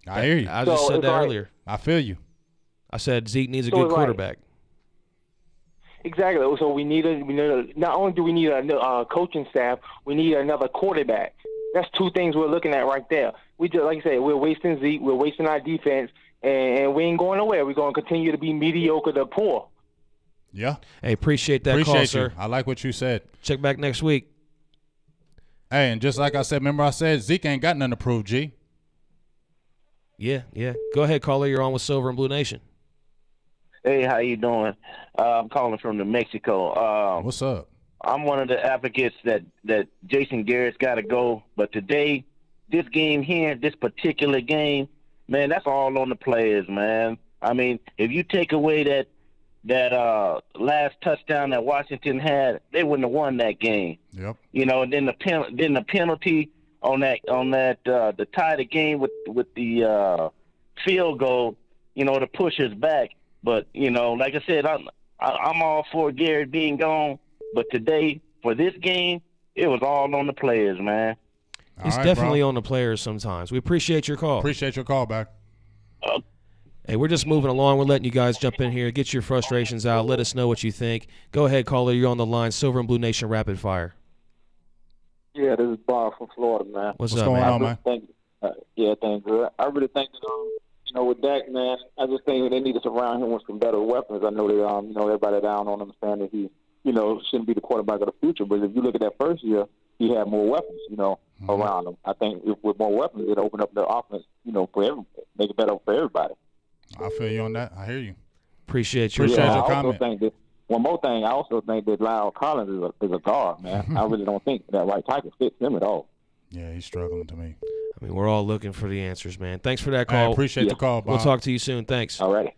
I hear you. I just said that earlier. I feel you. I said Zeke needs a good quarterback. Exactly. So we need not only do we need a coaching staff, we need another quarterback. That's two things we're looking at right there. We just, like I said, we're wasting Zeke, we're wasting our defense, and we ain't going nowhere. We're going to continue to be mediocre to poor. Yeah. Hey, appreciate that call, sir. I like what you said. Check back next week. Hey, and just like I said, remember I said Zeke ain't got nothing to prove, G. Yeah. Go ahead, caller. You're on with Silver and Blue Nation. Hey, how you doing? I'm calling from New Mexico. What's up? I'm one of the advocates that Jason Garrett's got to go. But today, this game here, this particular game, man, that's all on the players, man. I mean, if you take away that last touchdown that Washington had, they wouldn't have won that game. Yep. You know, and then the penalty on that to tie the game with the field goal, you know, to push us back. But you know, like I said, I'm all for Garrett being gone. But today, for this game, it was all on the players, man. It's definitely on the players sometimes. We appreciate your call. Appreciate your call back. Hey, we're just moving along. We're letting you guys jump in here, get your frustrations out. Let us know what you think. Go ahead, caller. You're on the line. Silver and Blue Nation Rapid Fire. Yeah, this is Bob from Florida, man. What's up, going man? on, man? Thanks, good. I really think that, you know, with Dak, man, I just think they need to surround him with some better weapons. I know that, you know, everybody down on him saying that he, you know, shouldn't be the quarterback of the future. But if you look at that first year, he had more weapons, you know, around him. I think with more weapons, it'll open up the offense, you know, for everybody, make it better for everybody. I feel you on that. I hear you. Appreciate your comment. I also think that, one more thing, I also think that Lyle Collins is a guard, man. I really don't think that right tackle fits him at all. Yeah, he's struggling to me. I mean, we're all looking for the answers, man. Thanks for that call. I appreciate the call, Bob. We'll talk to you soon. Thanks. All right.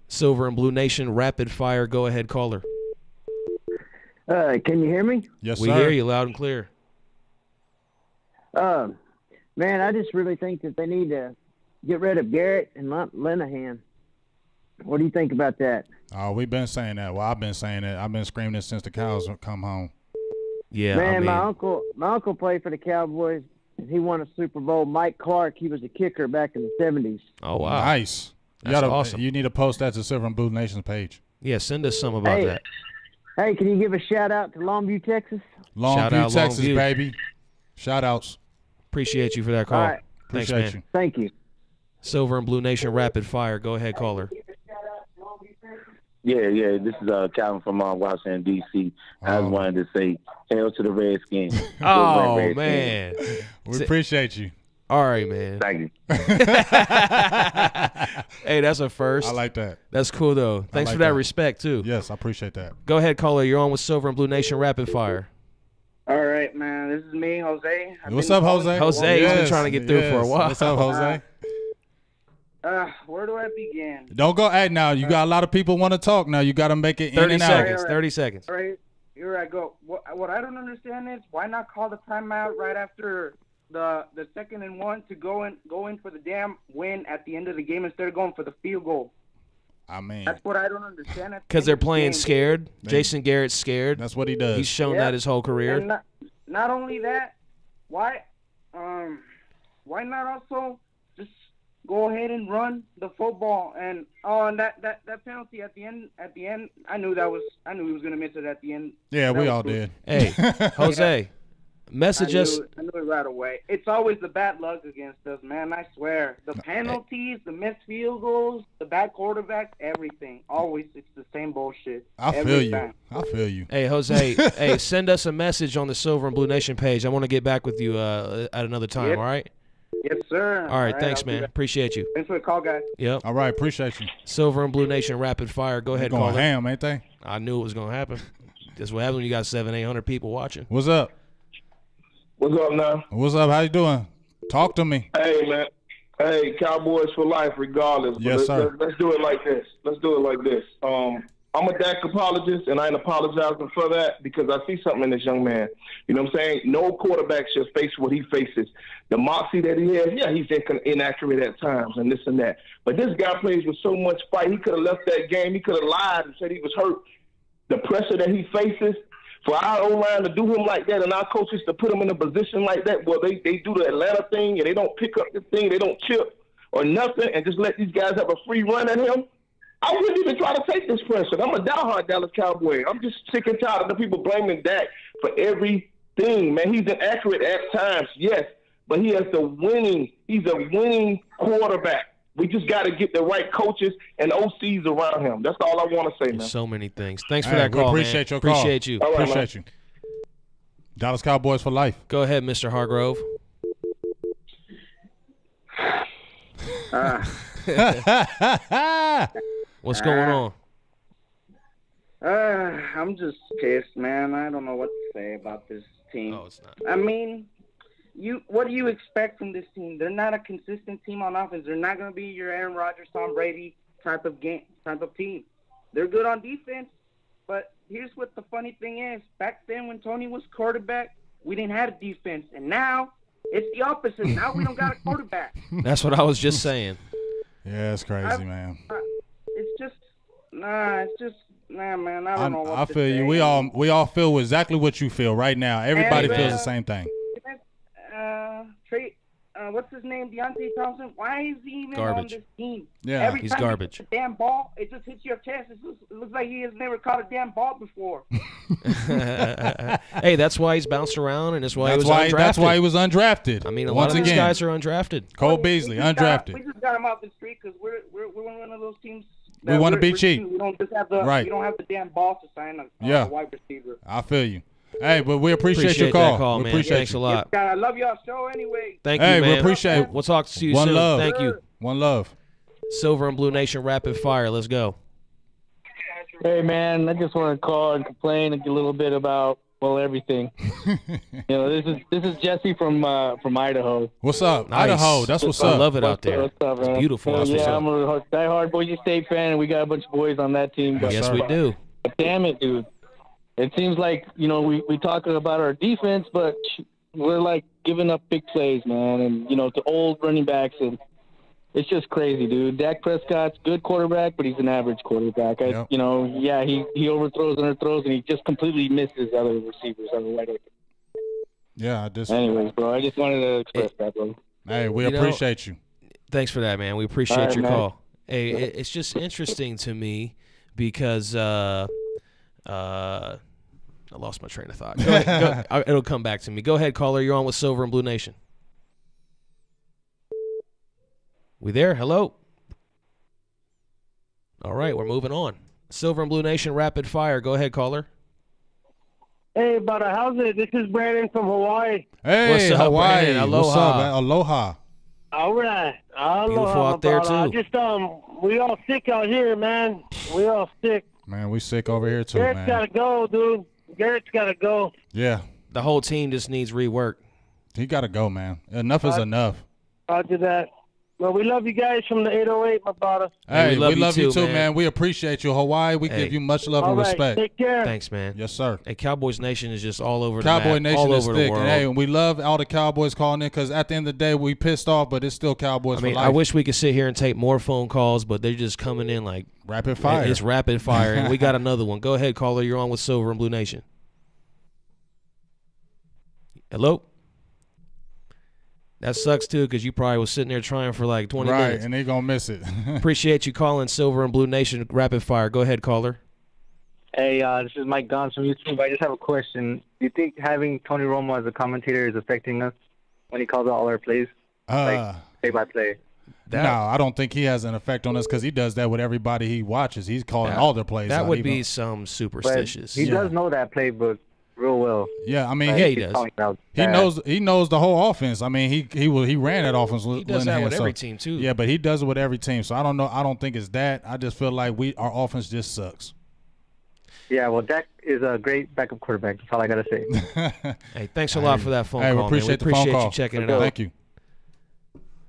Silver and Blue Nation, rapid fire. Go ahead, caller. Can you hear me? Yes, we sir. hear you loud and clear. Man, I just really think that they need to get rid of Garrett and Linehan. What do you think about that? Oh, we've been saying that. Well, I've been saying it. I've been screaming it since the cows come home. Yeah, man, I mean, my uncle played for the Cowboys. And he won a Super Bowl. Mike Clark, he was a kicker back in the 70s. Oh, wow. Nice. That's awesome. You need to post that to Silver and Blue Nation's page. Yeah, send us some about that. Hey, can you give a shout-out to Longview, Texas? Longview, Texas, baby. Shout-outs. Appreciate you for that call. All right. Thanks, Appreciate man. you. Thank you. Silver and Blue Nation, rapid fire. Go ahead, caller. Yeah. This is Calvin from Washington, D.C. I just wanted to say, hail to the Redskins. Oh, Redskins. man. We appreciate you. All right, man. Thank you. Hey, that's a first. I like that. That's cool, though. Thanks like for that that. respect, too. Yes, I appreciate that. Go ahead, caller. You're on with Silver and Blue Nation, rapid fire. All right, man. This is me, Jose. What's up, Jose? Jose, he's been trying to get through for a while. What's up, Jose? Where do I begin? Don't go at now. You got a lot of people want to talk now. You got to make it 30 in and seconds. out. 30 seconds. All right, here I go. What I don't understand is why not call the timeout right after the 2nd and 1 to go in for the damn win at the end of the game instead of going for the field goal. I mean, that's what I don't understand. Because they're playing scared. Jason Garrett's scared. That's what he does. He's shown that his whole career. And not only that, why not also just go ahead and run the football and that penalty at the end I knew he was gonna miss it at the end. Yeah, we all did. Hey, Jose, message us. I knew it right away. It's always the bad luck against us, man. I swear. The penalties, the missed field goals, the bad quarterbacks, everything. Always, it's the same bullshit. I feel you. Hey, Jose, hey, send us a message on the Silver and Blue Nation page. I want to get back with you at another time, Yep. All right? Yes, sir. All right, thanks, man. Appreciate you. Thanks for the call, guys. Yep. All right, appreciate you. Silver and Blue Nation, rapid fire. Go ahead, going call ham, ain't they? I knew it was going to happen. That's what happens when you got 700-800 people watching. What's up? What's up now? What's up? How you doing? Talk to me. Hey, man. Hey, Cowboys for life, regardless. Yes, sir. Let's do it like this. I'm a Dak apologist, and I ain't apologizing for that because I see something in this young man. You know what I'm saying? No quarterback should face what he faces. The moxie that he has, yeah, he's inaccurate at times and this and that. But this guy plays with so much fight. He could have left that game. He could have lied and said he was hurt. The pressure that he faces, for our O-line to do him like that and our coaches to put him in a position like that, well, they do the Atlanta thing and they don't pick up the thing, they don't chip or nothing and just let these guys have a free run at him. I wouldn't even try to take this pressure. I'm a diehard Dallas Cowboy. I'm just sick and tired of the people blaming Dak for everything, man. He's inaccurate at times, yes, but he's a winning quarterback. We just got to get the right coaches and OCs around him. That's all I want to say, man. So many things. Thanks for that call, appreciate man. Your call. Appreciate you. Right, appreciate you. Dallas Cowboys for life. Go ahead, Mr. Hargrove. What's going on? I'm just pissed, man. I don't know what to say about this team. Oh, it's not. I mean, what do you expect from this team? They're not a consistent team on offense. They're not going to be your Aaron Rodgers, Tom Brady type of team. They're good on defense, but here's what the funny thing is. Back then when Tony was quarterback, we didn't have a defense, and now it's the opposite. Now we don't got a quarterback. That's what I was just saying. Yeah, it's crazy, man. Man. I don't know what I to feel say. you. We all feel exactly what you feel right now. Everybody feels the same thing. What's his name? Deontay Thompson. Why is he even on this team? Yeah, Every he's time garbage. He hits a damn ball, it just hits your chest. It looks like he has never caught a damn ball before. Hey, that's why he's bounced around, and that's why he was undrafted. That's why he was undrafted. I mean, a lot of these guys are undrafted. Cole Beasley, undrafted. We just got him off the street because we're one of those teams. We want to be cheap. We don't just have the right. We don't have the damn ball to sign a wide receiver. I feel you. Hey, but we appreciate your call. That call, we man. appreciate Thanks you. a lot. Yeah, I love y'all show anyway. Thank you, man. We appreciate it. We'll talk to you One soon. love. Thank you. One love. Silver and Blue Nation rapid fire. Let's go. Hey, man, I just want to call and complain a little bit about, well, everything. This is Jesse from Idaho. What's up? Nice. Idaho, that's what's up. I love it out there. What's up, man? It's beautiful. That's what's up. I'm a diehard Boise State fan, and we got a bunch of boys on that team. But, Yes, we do. But damn it, dude. It seems like, we talk about our defense, but we're, like, giving up big plays, man, and, to old running backs, and it's just crazy, dude. Dak Prescott's a good quarterback, but he's an average quarterback. He overthrows, underthrows, and he just completely misses other receivers that are wide open. Yeah, Anyways, bro, I just wanted to express that, bro. Hey, we appreciate you. Thanks for that, man. We appreciate your call. Hey, it's just interesting to me because I lost my train of thought. Go ahead, it'll come back to me. Go ahead, caller. You're on with Silver and Blue Nation. We there? Hello? All right, we're moving on. Silver and Blue Nation Rapid Fire. Go ahead, caller. Hey, brother, how's it? This is Brandon from Hawaii. Hey, what's up, Hawaii. Brandon? Aloha. What's up, man? Aloha. All right. Aloha, Beautiful out there, brother. too. We all sick out here, man. We all sick. Man, we sick over here, too, Garrett's man. got to go, dude. Garrett's got to go. Yeah. The whole team just needs rework. He got to go, man. Enough is enough. Roger that. Well, we love you guys from the 808, my brother. Hey, we love you too, man. We appreciate you, Hawaii. We give you much love and respect. Take care. Thanks, man. Yes, sir. Hey, Cowboys Nation is just all over the Cowboy map, Nation all is over thick. the world. And, hey, we love all the Cowboys calling in because at the end of the day, we pissed off, but it's still Cowboys for life. I wish we could sit here and take more phone calls, but they're just coming in like rapid fire. It's rapid fire, and we got another one. Go ahead, caller. You're on with Silver and Blue Nation. Hello? That sucks, too, because you probably was sitting there trying for like 20 minutes. Right, and they going to miss it. Appreciate you calling Silver and Blue Nation Rapid Fire. Go ahead, caller. Hey, this is Mike Gons from YouTube. I just have a question. Do you think having Tony Romo as a commentator is affecting us when he calls out all our plays? Like play-by-play? No, I don't think he has an effect on us because he does that with everybody he watches. He's calling all their plays That out, would be some superstitious. But he does know that playbook real well. Yeah, I mean, Like, he does. He knows the whole offense. I mean, he ran that offense. He does that with every team too. Yeah, but he does it with every team. So I don't know. I don't think it's that. I just feel like our offense just sucks. Yeah, well, Dak is a great backup quarterback. That's all I gotta say. Hey, thanks a lot for that phone call. We man. appreciate the phone appreciate call. you checking it out. Thank you.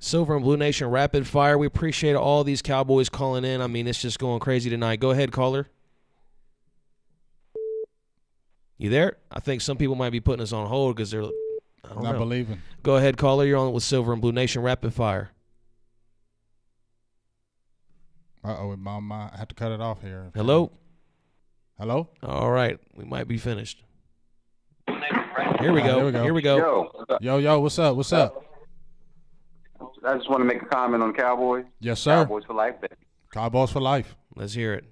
Silver and Blue Nation Rapid Fire. We appreciate all these Cowboys calling in. I mean, it's just going crazy tonight. Go ahead, caller. You there? I think some people might be putting us on hold because they're not believing. Go ahead, caller. You're on with Silver and Blue Nation Rapid Fire. I have to cut it off here. Hello? Hello? All right. We might be finished. Here we go. Here we go. Yo, what's up? What's up? I just want to make a comment on the Cowboys. Yes, sir. Cowboys for life, baby. Cowboys for life. Let's hear it.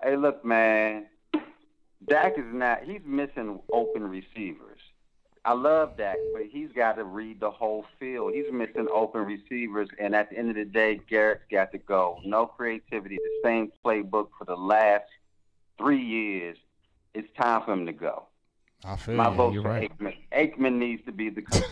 Hey, look, man. Dak he's missing open receivers. I love Dak, but he's got to read the whole field. He's missing open receivers, and at the end of the day, Garrett's got to go. No creativity, the same playbook for the last 3 years. It's time for him to go. I feel my vote you're for right. Aikman. Aikman needs to be the coach.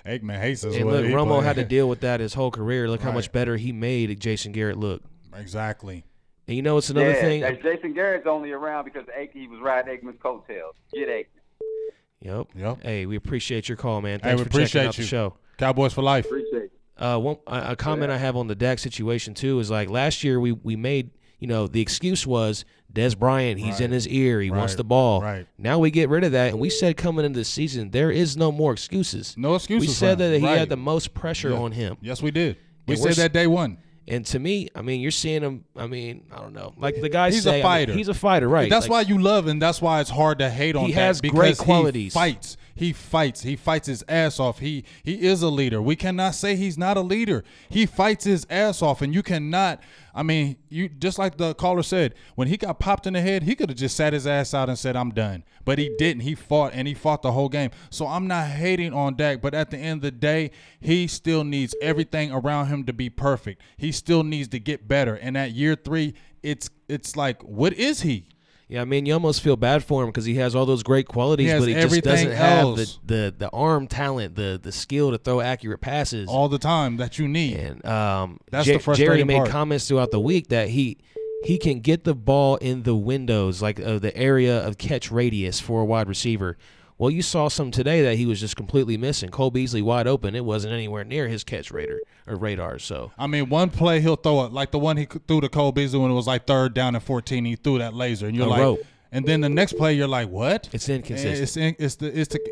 Aikman hates us. Hey, look, Romo had to deal with that his whole career. Look how much better he made Jason Garrett look. Exactly. And you know it's another thing. Jason Garrett's only around because he was riding Aikman's coattails. Get Aikman. Yep. Hey, we appreciate your call, man. Hey, Thanks we for checking appreciate out you. the show. Cowboys for life. Appreciate it. A comment I have on the Dak situation too is like last year we made, the excuse was Des Bryant, he's in his ear, he wants the ball. Right. Now we get rid of that, and we said coming into the season there is no more excuses. No excuses. We said that he Right. had the most pressure on him. Yes, we did. We And said we're that day one. And to me, I mean, you're seeing him. I mean, I don't know. Like the guys He's say, a fighter. he's a fighter, right? That's Like, why you love him. That's why it's hard to hate on He that has because great qualities. He fights. He fights. He fights his ass off. He is a leader. We cannot say he's not a leader. He fights his ass off, and you cannot. I mean, you just like the caller said, when he got popped in the head, he could have just sat his ass out and said, "I'm done." But he didn't. He fought, and he fought the whole game. So I'm not hating on Dak, but at the end of the day, he still needs everything around him to be perfect. He still needs to get better. And at year 3, it's like, what is he? Yeah, I mean, you almost feel bad for him because he has all those great qualities, but he just doesn't have the arm talent, the skill to throw accurate passes all the time that you need. And that's the frustrating Jerry made part. comments throughout the week that he he can get the ball in the windows, like the area of catch radius for a wide receiver. Well, you saw some today that he was just completely missing. Cole Beasley wide open. It wasn't anywhere near his catch radar. So I mean, one play he'll throw it like the one he threw to Cole Beasley when it was like 3rd down and 14. He threw that laser, and you're like, rope. And then the next play, you're like, what? It's inconsistent. It's the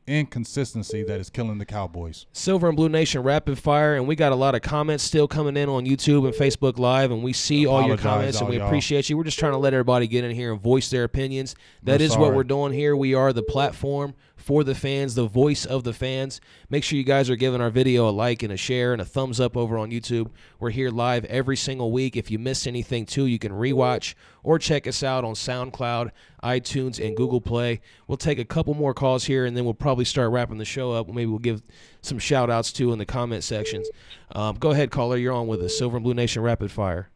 inconsistency that is killing the Cowboys. Silver and Blue Nation rapid fire, and we got a lot of comments still coming in on YouTube and Facebook Live, and we see all your comments, and we appreciate you. We're just trying to let everybody get in here and voice their opinions. That is what we're doing here. We are the platform for the fans, the voice of the fans. Make sure you guys are giving our video a like and a share and a thumbs up over on YouTube. We're here live every single week. If you missed anything, too, you can rewatch or check us out on SoundCloud, iTunes, and Google Play. We'll take a couple more calls here, and then we'll probably start wrapping the show up. Maybe we'll give some shout-outs, too, in the comment sections. Go ahead, caller. You're on with us. Silver and Blue Nation Rapid Fire.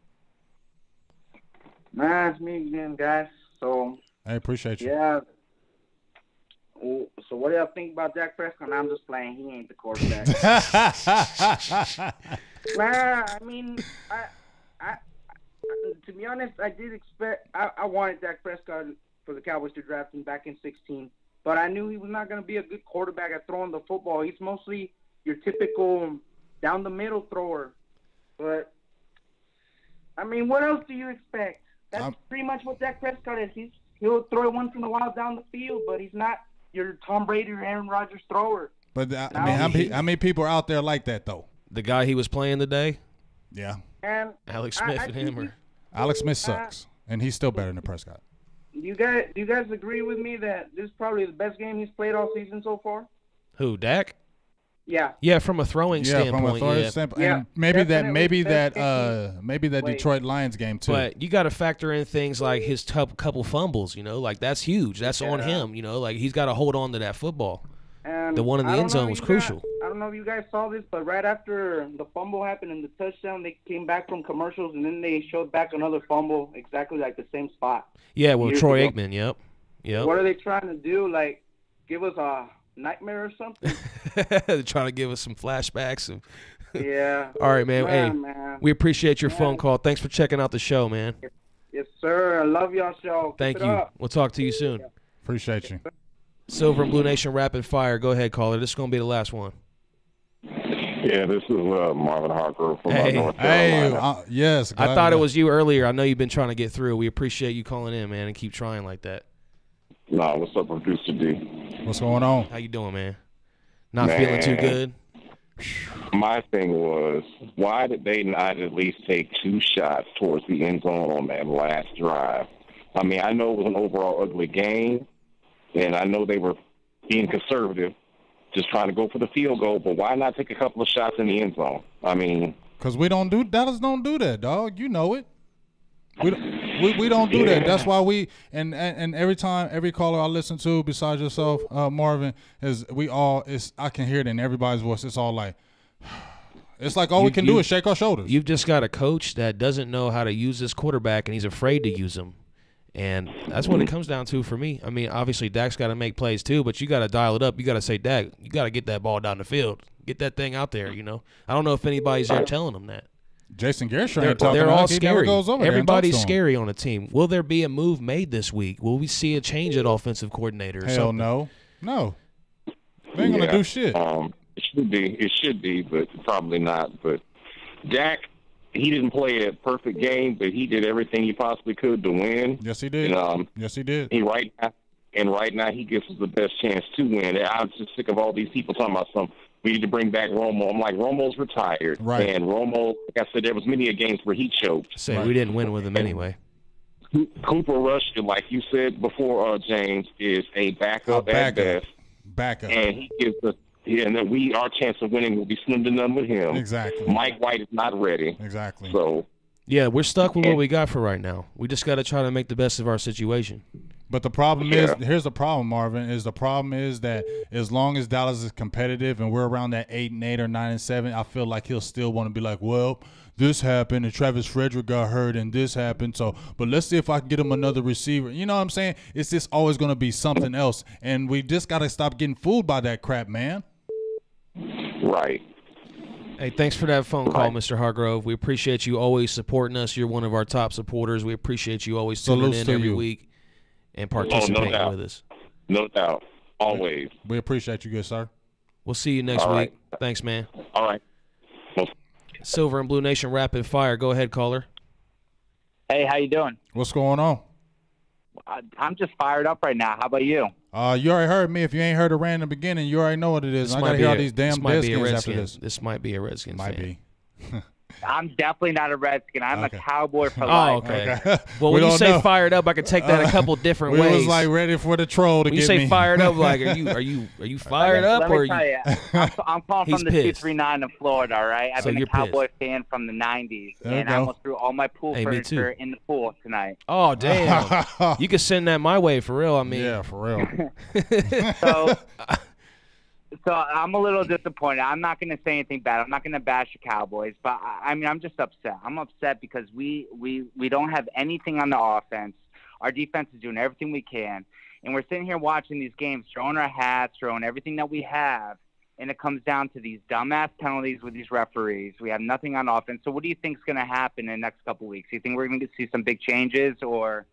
Man, it's me again, guys. So I appreciate you. Yeah. So what do y'all think about Dak Prescott? I'm just playing. He ain't the quarterback. Well, I mean, I to be honest, I did expect. I wanted Dak Prescott for the Cowboys to draft him back in 2016, but I knew he was not going to be a good quarterback at throwing the football. He's mostly your typical down the middle thrower. But I mean, what else do you expect? That's pretty much what Dak Prescott is. He'll throw it once in a while down the field, but he's not your Tom Brady or Aaron Rodgers thrower. But I mean, how many people are out there like that though? The guy he was playing today? Yeah. And Alex Smith and him, or Alex Smith sucks, and he's still better than Prescott. Do you guys agree with me that this is probably the best game he's played all season so far? Who, Dak? Yeah. Yeah, from a throwing standpoint. From a throwing standpoint. Yeah. And maybe that Detroit Lions game too. But you got to factor in things like his couple fumbles. Like that's huge. That's on him. Like he's got to hold on to that football. And the one in the end zone was crucial. I don't know if you guys saw this, but right after the fumble happened and the touchdown, they came back from commercials, and then they showed back another fumble exactly like the same spot. Yeah, well, Troy Aikman, yep. What are they trying to do? Like, give us a nightmare or something? They're trying to give us some flashbacks. Yeah. All right, man. Man. We appreciate your phone call. Thanks for checking out the show, man. Yes, sir. I love y'all show. Thank you. We'll talk to you soon. Appreciate you. Silver and Blue Nation Rapid Fire. Go ahead, caller. This is going to be the last one. Yeah, this is Marvin Harker from North Carolina. Yes. I thought it was you earlier. I know you've been trying to get through. We appreciate you calling in, man, and keep trying like that. Nah, what's up, Producer D? What's going on? How you doing, man? Not feeling too good? My thing was, why did they not at least take 2 shots towards the end zone on that last drive? I mean, I know it was an overall ugly game, and I know they were being conservative, just trying to go for the field goal, but why not take a couple of shots in the end zone? I mean, because Dallas don't do that, dog. You know it. We don't do that. That's why we and every caller I listen to besides yourself, Marvin, I can hear it in everybody's voice. It's all like, it's like all we can do is shake our shoulders. You've just got a coach that doesn't know how to use this quarterback, and he's afraid to use him. And that's what it comes down to for me. I mean, obviously, Dak's got to make plays too, but you got to dial it up. You got to say, Dak, you got to get that ball down the field. Get that thing out there, I don't know if anybody's there telling him that. Jason Garrett, they're all scary. Everybody's scary on a team. Will there be a move made this week? Will we see a change at offensive coordinator or something? No. They ain't going to do shit. It should be, but probably not. But Dak, he didn't play a perfect game, but he did everything he possibly could to win. Yes, he did. Yes, he did. Right now, he gives us the best chance to win. I'm just sick of all these people talking about we need to bring back Romo. I'm like, Romo's retired. Right. And Romo, like I said, there was many games where he choked. We didn't win with him anyway. Cooper Rush, like you said before, James, is a backup at best. Backup. And he gives us and then our chance of winning will be slim to none with him. Exactly. Mike White is not ready. Exactly. So, yeah, we're stuck with what we got for right now. We just got to try to make the best of our situation. But the problem is, here's the problem, Marvin, is that as long as Dallas is competitive and we're around that 8-8 or 9-7, I feel like he'll still want to be like, well, this happened and Travis Frederick got hurt and this happened. But let's see if I can get him another receiver. You know what I'm saying? It's just always going to be something else. And we just got to stop getting fooled by that crap, man. Right. Hey, thanks for that phone call, All right. Mr. Hargrove. We appreciate you always supporting us. You're one of our top supporters. We appreciate you always tuning Salutes in to every you. week and participating doubt. with us. No doubt. Always. We appreciate you, good sir. We'll see you next All week. right. Thanks, man. All right. Silver and Blue Nation Rapid Fire. Go ahead, caller. Hey, how you doing? What's going on? I'm just fired up right now. How about you? You already heard me. If you ain't heard the rant in the beginning, you already know what it is. I gotta hear all these damn Redskins after this. This might be a Redskins Might fan. be. I'm definitely not a Redskin. I'm Okay. a Cowboy for Oh, life. okay. Well, We when you don't say know. fired up, I could take that a couple different we ways. was like ready for the troll to when you get say me. fired up, like are you fired up Let or me are tell you? you, I'm calling He's from the pissed. 239 in Florida, all right? I've So been a you're Cowboy fan from the 90s, There you and I go. almost threw all my pool Hey, me furniture too. in the pool tonight. Oh damn! You could send that my way for real. I mean, Yeah, for real. So I'm a little disappointed. I'm not going to say anything bad. I'm not going to bash the Cowboys, but I mean, I'm just upset. I'm upset because we don't have anything on the offense. Our defense is doing everything we can, and we're sitting here watching these games, throwing our hats, throwing everything that we have, and it comes down to these dumbass penalties with these referees. We have nothing on offense. So what do you think is going to happen in the next couple of weeks? Do you think we're going to see some big changes, or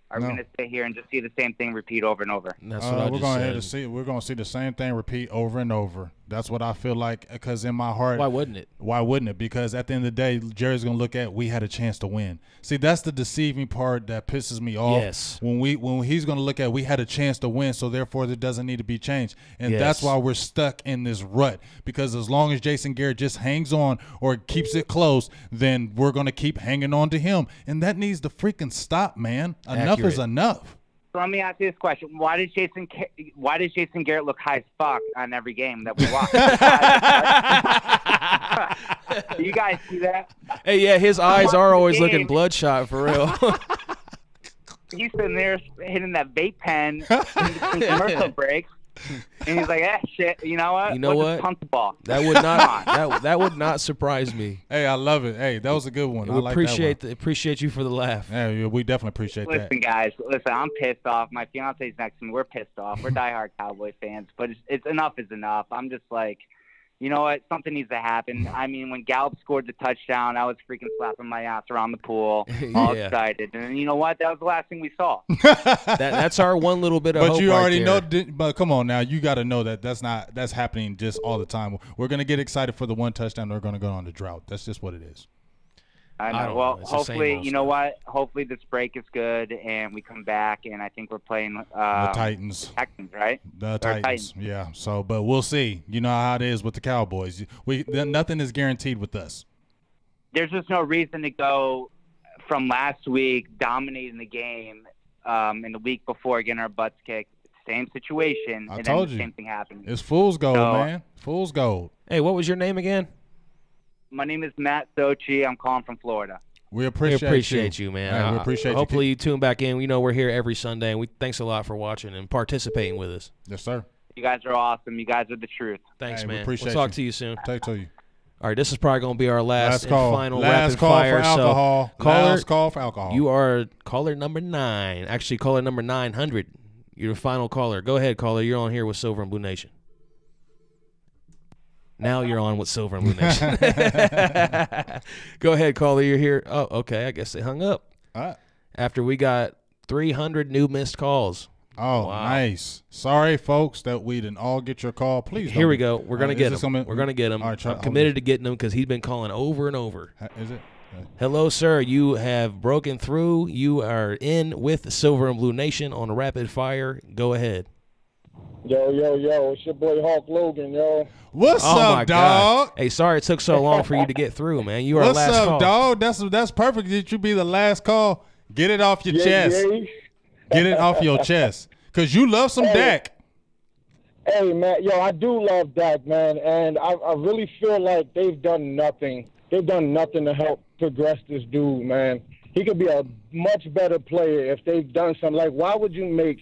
are we going to sit here and just see the same thing repeat over and over? That's what I we're just going said. to see. We're going to see the same thing repeat over and over. That's what I feel like. Because in my heart, Why wouldn't it? Why wouldn't it? Because at the end of the day, Jerry's going to look at we had a chance to win. See, that's the deceiving part that pisses me off. Yes. When he's going to look at we had a chance to win, so therefore there doesn't need to be change, and Yes. that's why we're stuck in this rut. Because as long as Jason Garrett just hangs on or keeps it close, then we're going to keep hanging on to him, and that needs to freaking stop, man. Enough is enough. So let me ask you this question: Why does Jason Garrett look high as fuck on every game that we watch? Do you guys see that? Hey, yeah, his eyes are always looking bloodshot for real. He's sitting there hitting that vape pen in between commercial breaks, and he's like, shit, you know what? You know Let's what? just punt the ball. That would not that would not surprise me. Hey, I love it. Hey, that was a good one. I like appreciate you for the laugh. Yeah, we definitely appreciate that. Listen, guys, I'm pissed off. My fiance's next to me. We're pissed off. We're diehard Cowboy fans, but it's enough is enough. I'm just like, you know what? Something needs to happen. I mean, when Gallup scored the touchdown, I was freaking slapping my ass around the pool, all Yeah. excited. And you know what? That was the last thing we saw. That's our one little bit of But hope you right already there. know. But come on now, you got to know that that's happening just all the time. We're gonna get excited for the one touchdown. We're gonna go on the drought. That's just what it is. I know. don't Well, know. It's the same hopefully, old you know what? Hopefully this break is good and we come back, and I think we're playing The Titans. Texans, right? The Or Titans. Yeah. So, but we'll see. You know how it is with the Cowboys. Nothing is guaranteed with us. There's just no reason to go from last week dominating the game and the week before getting our butts kicked. Same situation, I and told then you. the same thing happened. It's fool's gold, So- man. Fool's gold. Hey, what was your name again? My name is Matt Sochi. I'm calling from Florida. We appreciate, you, man. Hey, we appreciate you. Hopefully you tune back in. We know we're here every Sunday, and thanks a lot for watching and participating with us. Yes, sir. You guys are awesome. You guys are the truth. Thanks, Hey, we man. appreciate We'll talk you. to you soon. Take to you. All right, this is probably going to be our last and call. final Last rapid call fire. for alcohol. So, caller, Last call for alcohol. You are caller number 9. Actually, caller number 900. You're the final caller. Go ahead, caller. You're on here with Silver and Blue Nation. Now you're on with Silver and Blue Nation. Go ahead, caller. You're here. Oh, okay. I guess they hung up. After we got 300 new missed calls. Oh, Wow. nice. Sorry, folks, that we didn't all get your call. Please. Here we go. We're gonna get him. We're We're gonna get him. All right, I'm committed to getting him because he's been calling over and over. Is it? Hello, sir. You have broken through. You are in with Silver and Blue Nation on Rapid Fire. Go ahead. Yo, it's your boy Hawk Logan, yo. What's Oh, up, my dog? God. Hey, sorry it took so long for you to get through, man. You are What's last up, call. dog? That's perfect. Did you be the last call? Get it off your chest. Get it off your chest. Because you love some Dak. Hey, man, yo, I do love Dak, man, and I really feel like they've done nothing. They've done nothing to help progress this dude, man. He could be a much better player if they've done something. Like, why would you make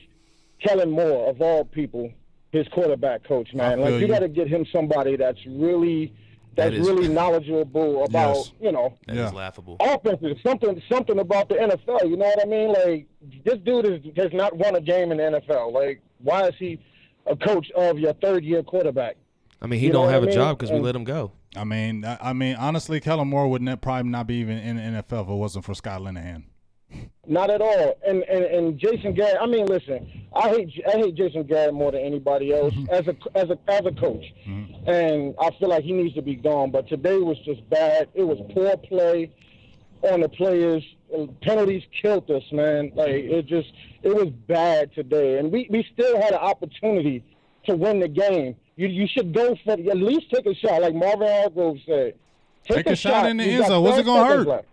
Kellen Moore, of all people, his quarterback coach, man? Like, you got to get him somebody that's really knowledgeable about, Yes. you know, That is laughable. offenses, something about the NFL. You know what I mean? Like, this dude has not won a game in the NFL. Like, why is he a coach of your third-year quarterback? I mean, he You know don't what have I a mean? job because we And- let him go. I mean, honestly, Kellen Moore would probably not be even in the NFL if it wasn't for Scott Linehan. Not at all. And Jason Garrett. I mean, listen, I hate Jason Garrett more than anybody else as a coach, and I feel like he needs to be gone. But today was just bad. It was poor play on the players. Penalties killed us, man. Like it was bad today, and we still had an opportunity to win the game. You should go for at least take a shot, like Marvin Hargrove said. Take a shot in the end zone. What's it gonna hurt? Left.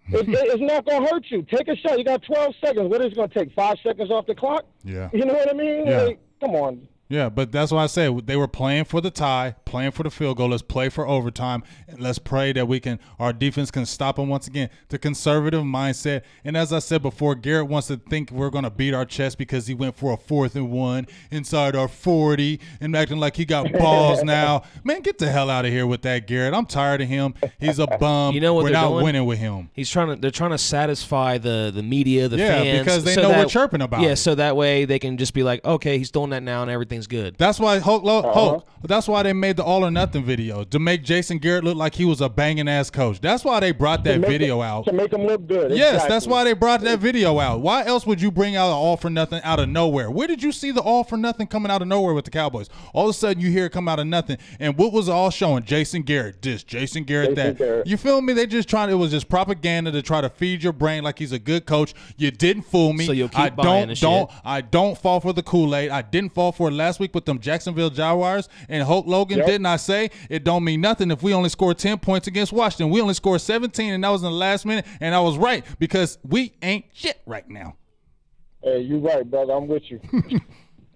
It's not going to hurt you. Take a shot. You got 12 seconds. What is it going to take? 5 seconds off the clock? Yeah. You know what I mean? Yeah. Like, come on. Yeah, but that's why I said they were playing for the tie, playing for the field goal. Let's play for overtime, and let's pray that our defense can stop them once again. The conservative mindset, and as I said before, Garrett wants to think we're going to beat our chest because he went for a 4th and 1 inside our 40 and acting like he got balls now. Man, get the hell out of here with that, Garrett. I'm tired of him. He's a bum. You know what we're they're not doing? winning with him. They're trying to sasatisfy the media, the fans. Because they know we're chirping about it. Yeah, so that way they can just be like, okay, he's doing that now and everything's good. That's why Hulk. That's why they made the All or Nothing video to make Jason Garrett look like he was a banging ass coach. That's why they brought that video out to make him look good. Yes, exactly. that's why they brought that video out. Why else would you bring out an All for Nothing out of nowhere? Where did you see the All for Nothing coming out of nowhere with the Cowboys? All of a sudden you hear it come out of nothing. And what was all showing? Jason Garrett this, Jason Garrett that. Garrett. You feel me? They just it was just propaganda to try to feed your brain like he's a good coach. You didn't fool me. So you'll keep buying the shit. I don't fall for the Kool-Aid. I didn't fall for it last week with them Jacksonville Jaguars and Hulk Logan. Didn't I say it don't mean nothing if we only scored 10 points against Washington? We only scored 17, and that was in the last minute, and I was right because we ain't shit right now. Hey, you right, brother. I'm with you.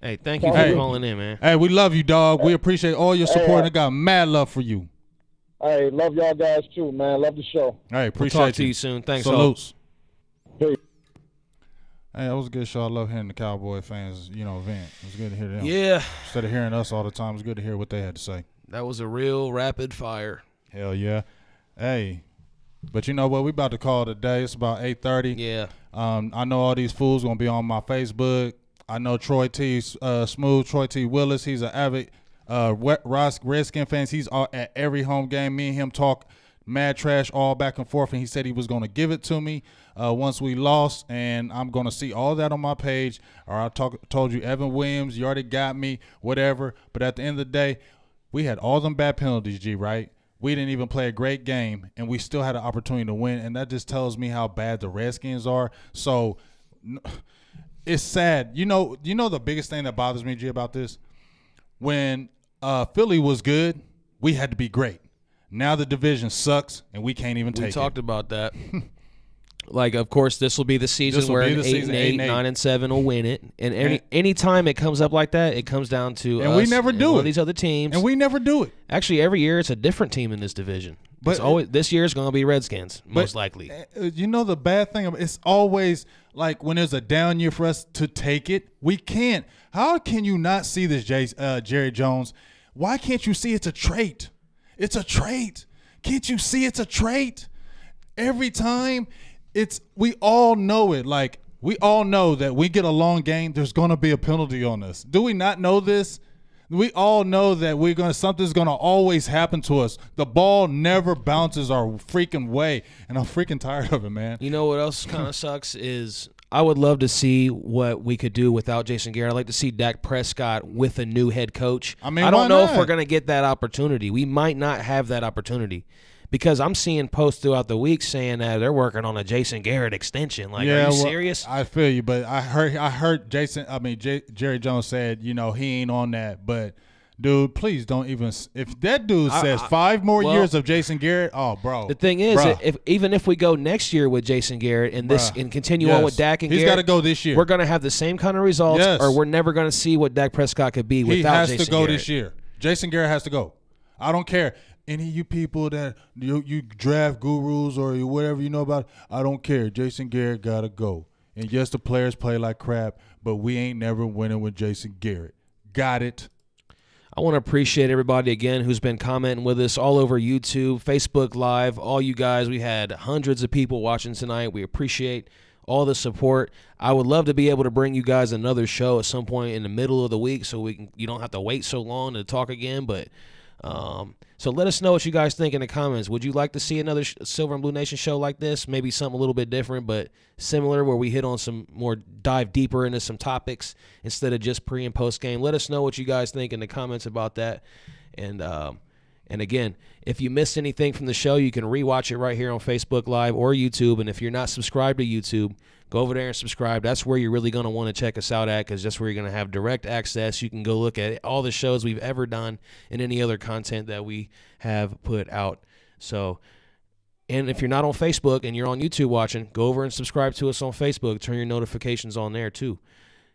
Hey, thank you for calling in, man. Hey, we love you, dog. We appreciate all your support, and I got mad love for you. Hey, love y'all guys too, man. Love the show. Hey, appreciate we'll talk to you soon. Thanks, Salutes. Hey. Hey, that was a good show. I love hearing the Cowboy fans, vent. It was good to hear them. Yeah. Instead of hearing us all the time, it was good to hear what they had to say. That was a real rapid fire. Hell yeah. Hey, but you know what? We about to call it a day. It's about 8:30. Yeah. I know all these fools going to be on my Facebook. I know Troy T. Troy T. Willis. He's an avid Redskin fan. He's at every home game. Me and him talk mad trash all back and forth, and he said he was going to give it to me once we lost, and I'm going to see all that on my page. Or I told you, Evan Williams, you already got me, whatever. But at the end of the day, we had all them bad penalties, G, right? We didn't even play a great game, and we still had an opportunity to win, and that just tells me how bad the Redskins are. So it's sad. You know the biggest thing that bothers me, G, about this? When Philly was good, we had to be great. Now the division sucks, and we can't even take it. We talked about that. Like, of course, this will be the season where 8-8, 9-7 will win it. And any time it comes up like that, it comes down to and us we never do one it. of these other teams. And we never do it. Actually, every year it's a different team in this division. But it's always, this year is going to be Redskins, most likely. You know the bad thing? It's always like when there's a down year for us to take it, we can't. How can you not see this, Jerry Jones? Why can't you see it's a trait? It's a trait. Can't you see it's a trait? Every time we all know it. Like, we all know that we get a long game, there's going to be a penalty on us. Do we not know this? We all know that something's going to always happen to us. The ball never bounces our freaking way, and I'm freaking tired of it, man. You know what else kind of sucks is I would love to see what we could do without Jason Garrett. I'd like to see Dak Prescott with a new head coach. I mean, I don't know not? if we're going to get that opportunity. We might not have that opportunity because I'm seeing posts throughout the week saying that they're working on a Jason Garrett extension. Like, are you serious? I feel you, but I heard Jerry Jones said, he ain't on that, but dude, please don't even. If that dude says 5 more years of Jason Garrett, oh, bro. The thing is, even if we go next year with Jason Garrett and continue on with Dak and Garrett, he's got to go this year. We're going to have the same kind of results, or we're never going to see what Dak Prescott could be without Jason Garrett. He has to go this year. Jason Garrett has to go. I don't care. Any of you people that you draft gurus or whatever you know about, I don't care. Jason Garrett got to go. And yes, the players play like crap, but we ain't never winning with Jason Garrett. Got it. I want to appreciate everybody again who's been commenting with us all over YouTube, Facebook Live, all you guys. We had hundreds of people watching tonight. We appreciate all the support. I would love to be able to bring you guys another show at some point in the middle of the week so you don't have to wait so long to talk again, but So let us know what you guys think in the comments. Would you like to see another Silver and Blue Nation show like this? Maybe something a little bit different, but similar, where we hit on some more, dive deeper into some topics instead of just pre and post game. Let us know what you guys think in the comments about that. And again, if you missed anything from the show, you can rewatch it right here on Facebook Live or YouTube. And if you're not subscribed to YouTube, go over there and subscribe. That's where you're really going to want to check us out at, because that's where you're going to have direct access. You can go look at all the shows we've ever done and any other content that we have put out. So, and if you're not on Facebook and you're on YouTube watching, go over and subscribe to us on Facebook. Turn your notifications on there too.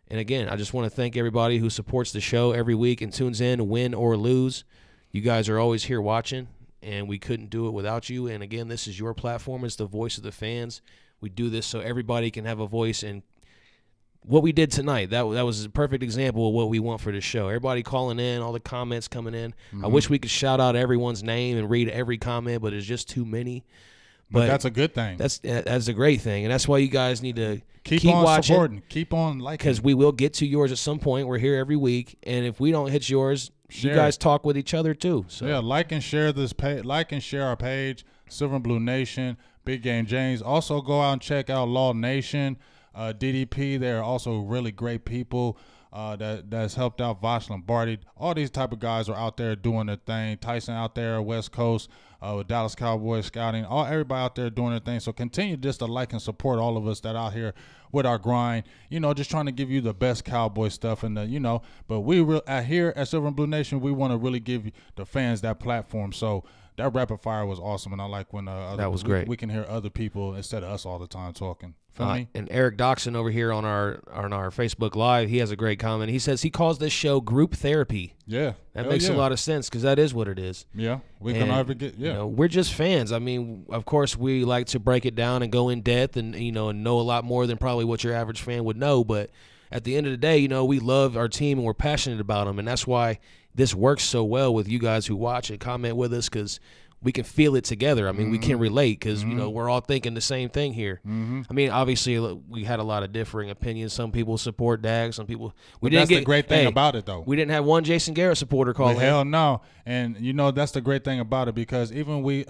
And again, I just want to thank everybody who supports the show every week and tunes in, win or lose. You guys are always here watching, and we couldn't do it without you. And again, this is your platform. It's the voice of the fans. We do this so everybody can have a voice. And what we did tonight, that was a perfect example of what we want for the show. Everybody calling in, all the comments coming in. I wish we could shout out everyone's name and read every comment, but it's just too many. But that's a good thing. That's a great thing, and that's why you guys need to keep on watching, supporting, keep on liking, because we will get to yours at some point. We're here every week, and if we don't hit yours, you guys talk with each other too. So yeah, like and share this page, like and share our page, Silver and Blue Nation, Big Game James. Also go out and check out Law Nation, DDP. They're also really great people. That's helped out Vosh Lombardi. All these type of guys are out there doing their thing. Tyson out there, West Coast, with Dallas Cowboys scouting. Everybody out there doing their thing. So continue just to like and support all of us that out here with our grind. Just trying to give you the best Cowboy stuff, and but we here at Silver and Blue Nation, we want to really give the fans that platform. So that rapid fire was awesome, and I like when that was great. We can hear other people instead of us all the time talking. Feel me? And Eric Doxson over here on our Facebook Live, he has a great comment. He says he calls this show group therapy. Yeah, that makes a lot of sense, because that is what it is. Yeah, we can never get. Yeah, we're just fans. I mean, of course, we like to break it down and go in depth, and and know a lot more than probably what your average fan would know. But at the end of the day, we love our team and we're passionate about them, and that's why this works so well with you guys who watch and comment with us, because we can feel it together. I mean, we can relate, because we're all thinking the same thing here. I mean, obviously, we had a lot of differing opinions. Some people support Dak. Some people that's the great thing about it, though. We didn't have one Jason Garrett supporter call in. Hell no. And that's the great thing about it, because even we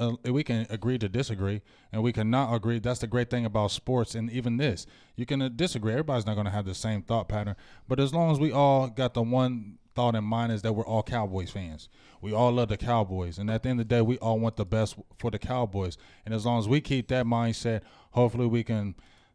can agree to disagree, and we cannot agree. That's the great thing about sports, and even this, you can disagree. Everybody's not going to have the same thought pattern, but as long as we all got the one thought in mind, is that we're all Cowboys fans. We all love the Cowboys, and at the end of the day, we all want the best for the Cowboys. And as long as we keep that mindset, hopefully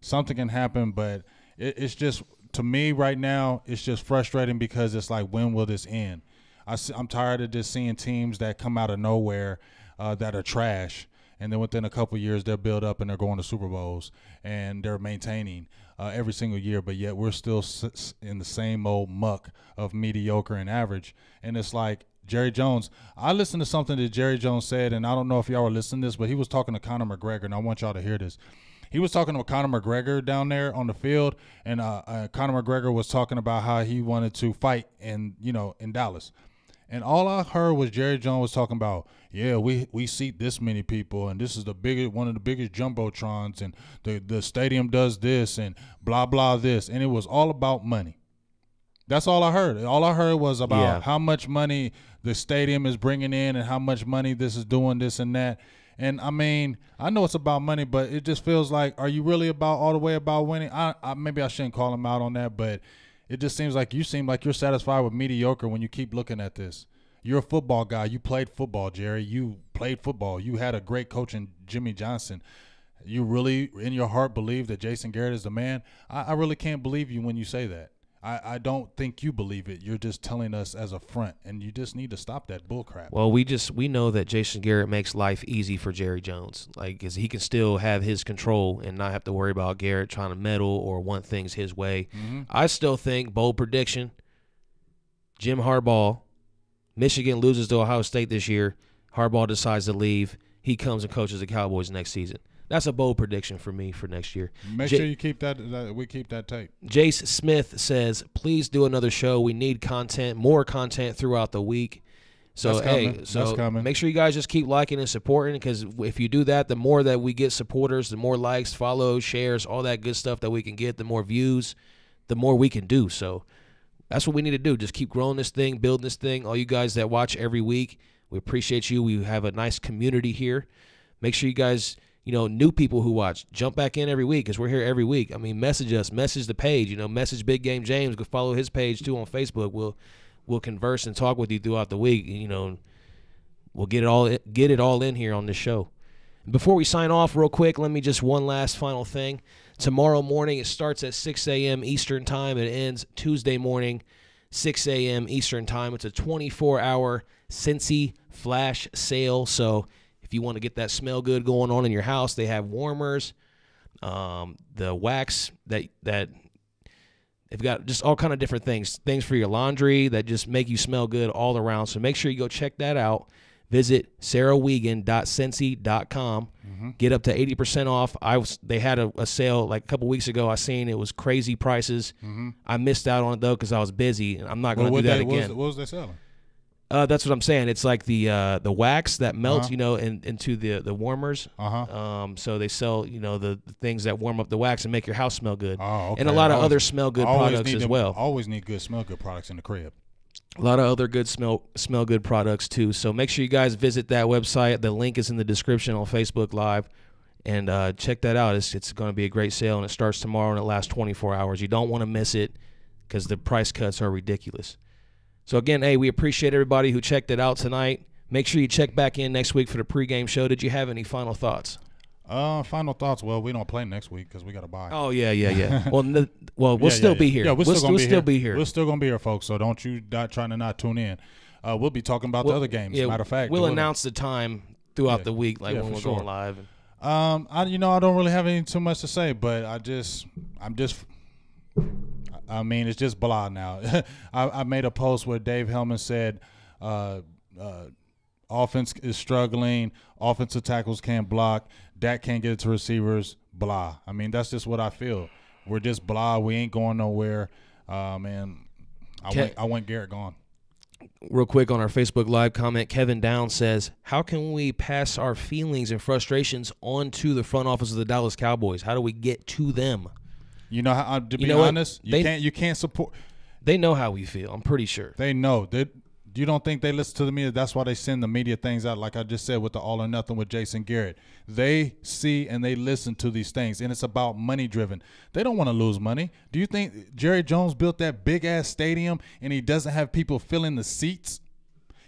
something can happen. But it's just, to me right now, it's just frustrating, because it's like, when will this end? I'm tired of just seeing teams that come out of nowhere that are trash, and then within a couple of years they'll build up and they're going to Super Bowls and they're maintaining every single year, but yet we're still in the same old muck of mediocre and average. And it's like Jerry Jones. I listened to something that Jerry Jones said, and I don't know if y'all were listening to this, but he was talking to Conor McGregor, and I want y'all to hear this. He was talking to Conor McGregor down there on the field, and Conor McGregor was talking about how he wanted to fight in Dallas. And all I heard was Jerry Jones was talking about, we seat this many people, and this is one of the biggest jumbotrons, and the stadium does this, and blah blah this, and it was all about money. That's all I heard. All I heard was about how much money the stadium is bringing in, and how much money this is doing, this and that. And I mean, I know it's about money, but it just feels like, are you really all the way about winning? Maybe I shouldn't call him out on that, but it just seems like you're satisfied with mediocre when you keep looking at this. You're a football guy. You played football, Jerry. You played football. You had a great coach in Jimmy Johnson. You really, in your heart, believe that Jason Garrett is the man? I really can't believe you when you say that. I don't think you believe it. You're just telling us as a front, and you just need to stop that bullcrap. Well, we know that Jason Garrett makes life easy for Jerry Jones, because he can still have his control and not have to worry about Garrett trying to meddle or want things his way. I still think, bold prediction, Jim Harbaugh, Michigan loses to Ohio State this year. Harbaugh decides to leave. He comes and coaches the Cowboys next season. That's a bold prediction for me for next year. Make sure you keep that. We keep that tape. Jace Smith says, "Please do another show. We need content, more content throughout the week." So that's coming. Make sure you guys just keep liking and supporting, because if you do that, the more that we get supporters, the more likes, follows, shares, all that good stuff that we can get, the more views, the more we can do. So that's what we need to do. Just keep growing this thing, building this thing. All you guys that watch every week, We appreciate you. We have a nice community here. Make sure you guys, new people who watch, jump back in every week because we're here every week. I mean, message us, message the page, message Big Game James. Go follow his page too on Facebook. We'll converse and talk with you throughout the week. We'll get it all in here on this show. Before we sign off real quick, let me just one last final thing. Tomorrow morning, it starts at 6 a.m. Eastern Time. It ends Tuesday morning, 6 a.m. Eastern Time. It's a 24-hour Cincy flash sale. So if you want to get that smell good going on in your house, they have warmers, the wax that they've got just all kind of different things for your laundry that just make you smell good all around. So make sure you go check that out. Visit sarahwiegand.cincy.com. Get up to 80% off. They had a sale like a couple weeks ago. I seen it was crazy prices. I missed out on it though because I was busy, and I'm not going to do that again. What was they selling? That's what I'm saying. It's like the wax that melts, into the warmers. So they sell, the things that warm up the wax and make your house smell good. Oh, okay. And a lot of other smell good products as well. Always need good smell good products in the crib. A lot of other good smell good products too. So make sure you guys visit that website. The link is in the description on Facebook Live, and check that out. It's going to be a great sale, and it starts tomorrow and it lasts 24 hours. You don't want to miss it because the price cuts are ridiculous. So again, hey, we appreciate everybody who checked it out tonight. Make sure you check back in next week for the pregame show. Did you have any final thoughts? Final thoughts. Well, we don't play next week because we got to buy. Oh yeah. We'll still be here. Yeah, we'll still be here. We're still gonna be here, folks. So don't you trying to not tune in. We'll be talking about the other games. Matter of fact, we'll announce the time throughout the week, when we're going live. I don't really have any too much to say, but I mean, it's just blah now. I made a post where Dave Hellman said offense is struggling, offensive tackles can't block, Dak can't get it to receivers, blah. I mean, that's just what I feel. We're just blah. We ain't going nowhere. Man, I want Garrett gone. Real quick on our Facebook Live comment, Kevin Down says, how can we pass our feelings and frustrations on to the front office of the Dallas Cowboys? How do we get to them? You know, to be honest, you can't support. They know how we feel. I'm pretty sure. They know. You don't think they listen to the media? That's why they send the media things out, like I just said with the All or Nothing with Jason Garrett. They see and they listen to these things, and it's about money driven. They don't want to lose money. Do you think Jerry Jones built that big ass stadium and he doesn't have people filling the seats?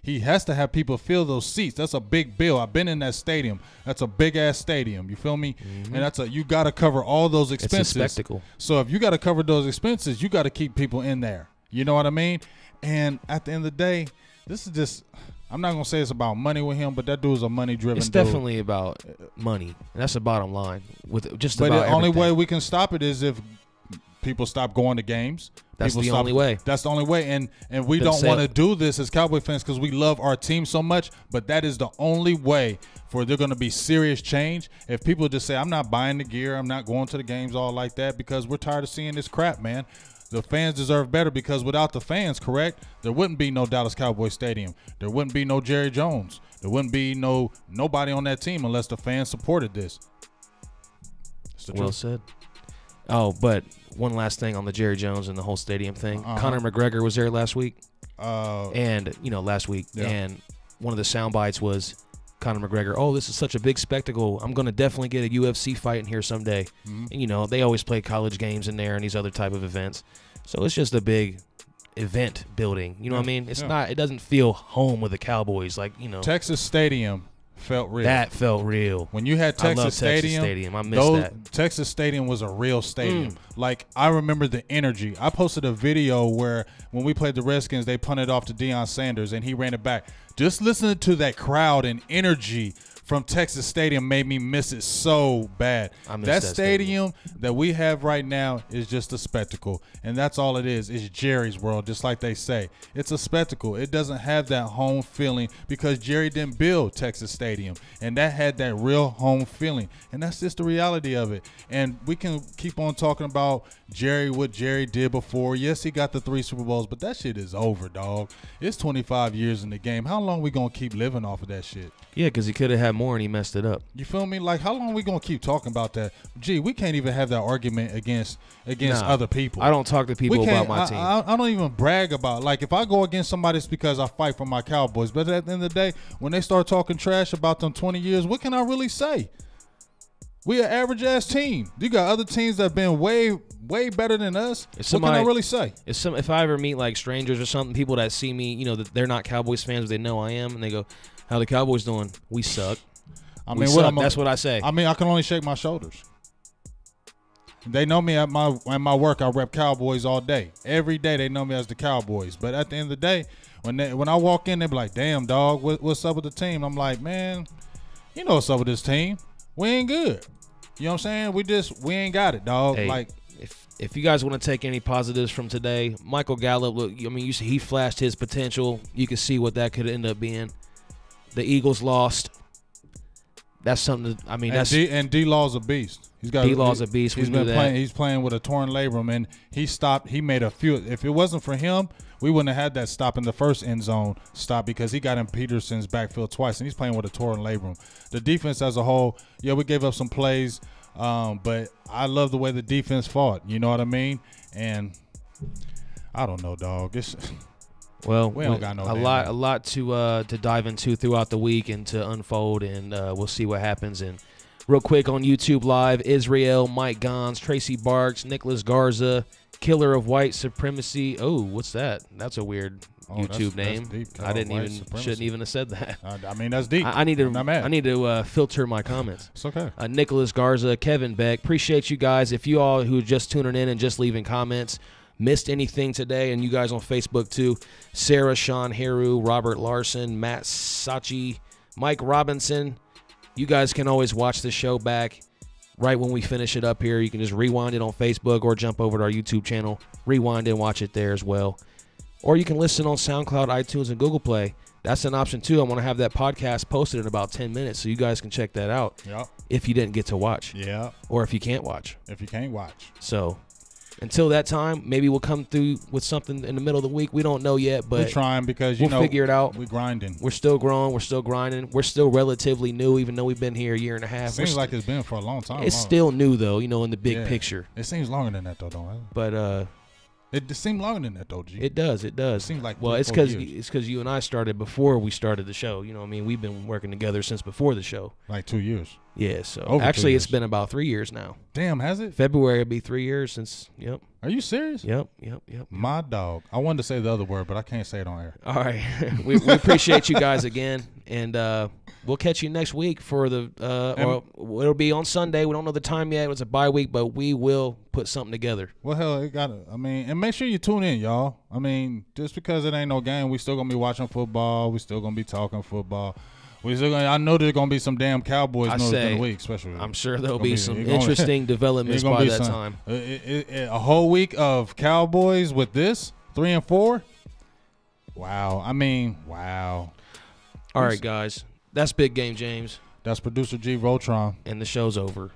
He has to have people fill those seats. That's a big bill. I've been in that stadium. That's a big ass stadium. You feel me? And you got to cover all those expenses. It's a spectacle. So if you got to cover those expenses, you got to keep people in there. You know what I mean? And at the end of the day, this is just, I'm not going to say it's about money with him, but that dude's a money-driven dude. It's definitely about money. And that's the bottom line. But the only way we can stop it is if people stop going to games. That's the only way. That's the only way. And we don't want to do this as Cowboy fans because we love our team so much, but that is the only way for there going to be serious change. If people just say, I'm not buying the gear, I'm not going to the games all like that because we're tired of seeing this crap, man. The fans deserve better because without the fans, correct, there wouldn't be no Dallas Cowboys Stadium. There wouldn't be no Jerry Jones. There wouldn't be nobody on that team unless the fans supported this. Well said. Oh, but one last thing on the Jerry Jones and the whole stadium thing. Conor McGregor was there last week. Last week. Yeah. And one of the sound bites was Conor McGregor, oh, this is such a big spectacle. I'm going to definitely get a UFC fight in here someday. And, they always play college games in there and these other type of events. So it's just a big event building. You know what I mean? It's not. It doesn't feel home with the Cowboys. Texas Stadium felt real. That felt real. When you had Texas Stadium, I miss that. Texas Stadium was a real stadium. Like, I remember the energy. I posted a video where when we played the Redskins, they punted off to Deion Sanders, and he ran it back. Just listening to that crowd and energy from Texas Stadium made me miss it so bad. I miss that stadium that we have right now is just a spectacle, and that's all it is. It's Jerry's world, just like they say. It's a spectacle. It doesn't have that home feeling because Jerry didn't build Texas Stadium, and that had that real home feeling, and that's just the reality of it. And we can keep on talking about what Jerry did before. Yes, he got the 3 Super Bowls, but that shit is over, dog. It's 25 years in the game. How long we gonna keep living off of that shit? Yeah, because he could have had more and he messed it up. You feel me? Like, how long we gonna keep talking about that? Gee, we can't even have that argument against other people. I don't talk to people about my team. I don't even brag about, like, if I go against somebody, it's because I fight for my Cowboys. But at the end of the day, when they start talking trash about them 20 years, what can I really say? We an average ass team. You got other teams that have been way better than us. What can I really say? If I ever meet like strangers or something, people that see me, that they're not Cowboys fans, but they know I am, and they go, "How the Cowboys doing? We suck." That's what I say. I mean, I can only shake my shoulders. They know me at my work. I rep Cowboys all day. Every day they know me as the Cowboys. But at the end of the day, when I walk in, they be like, "Damn, dog, what's up with the team?" I'm like, "Man, you know what's up with this team. We ain't good. You know what I'm saying? We ain't got it, dog." Hey, like, if you guys want to take any positives from today, Michael Gallup, look, I mean, he flashed his potential. You can see what that could end up being. The Eagles lost. That's something. And D-Law's a beast. D-Law's a beast. He's playing with a torn labrum, and he stopped. He made a few. If it wasn't for him, we wouldn't have had that stop in the first end zone stop, because he got in Peterson's backfield twice, and he's playing with a torn labrum. The defense as a whole, yeah, we gave up some plays, but I love the way the defense fought. You know what I mean? And I don't know, dog. Well, we don't got no a lot to dive into throughout the week and to unfold, and we'll see what happens. And real quick on YouTube Live, Israel, Mike Gons, Tracy Barks, Nicholas Garza, Killer of White Supremacy. Oh, what's that? That's a weird YouTube name. That's deep. I shouldn't even have said that. I mean, that's deep. I need to filter my comments. It's okay. Nicholas Garza, Kevin Beck. Appreciate you guys. If you all who are just tuning in and just leaving comments missed anything today, and you guys on Facebook too, Sarah, Sean Heru, Robert Larson, Matt Sachi, Mike Robinson, you guys can always watch the show back right when we finish it up here. You can just rewind it on Facebook or jump over to our YouTube channel, rewind and watch it there as well. Or you can listen on SoundCloud, iTunes, and Google Play. That's an option too. I'm going to have that podcast posted in about 10 minutes, so you guys can check that out. Yep. If you didn't get to watch. Yeah. Or if you can't watch. If you can't watch. So until that time, maybe we'll come through with something in the middle of the week. We don't know yet, but we're trying, because we'll figure it out. We're grinding. We're still growing. We're still grinding. We're still relatively new, even though we've been here a year and a half. Seems like it's been for a long time. It's still new, though, in the big picture. It seems longer than that, though, don't it? But it seems longer than that, though, G. It does. It seems like it's because you and I started before we started the show. You know what I mean? We've been working together since before the show. Like 2 years. Yeah. So Over actually, it's been about 3 years now. Damn, has it? February will be 3 years since. Yep. Are you serious? Yep. My dog. I wanted to say the other word, but I can't say it on air. All right. we appreciate you guys again, and we'll catch you next week for the or it'll be on Sunday. We don't know the time yet. It was a bye week, but we will put something together. Well, hell, and make sure you tune in, y'all. I mean, just because it ain't no game, we still gonna be watching football. We still gonna be talking football. I know there's gonna be some damn Cowboys news in the week, especially. I'm sure there'll be some interesting developments by that time. A whole week of Cowboys with this 3 and 4. Wow. I mean, wow. All right, guys. That's Big Game James. That's producer G Voltron. And the show's over.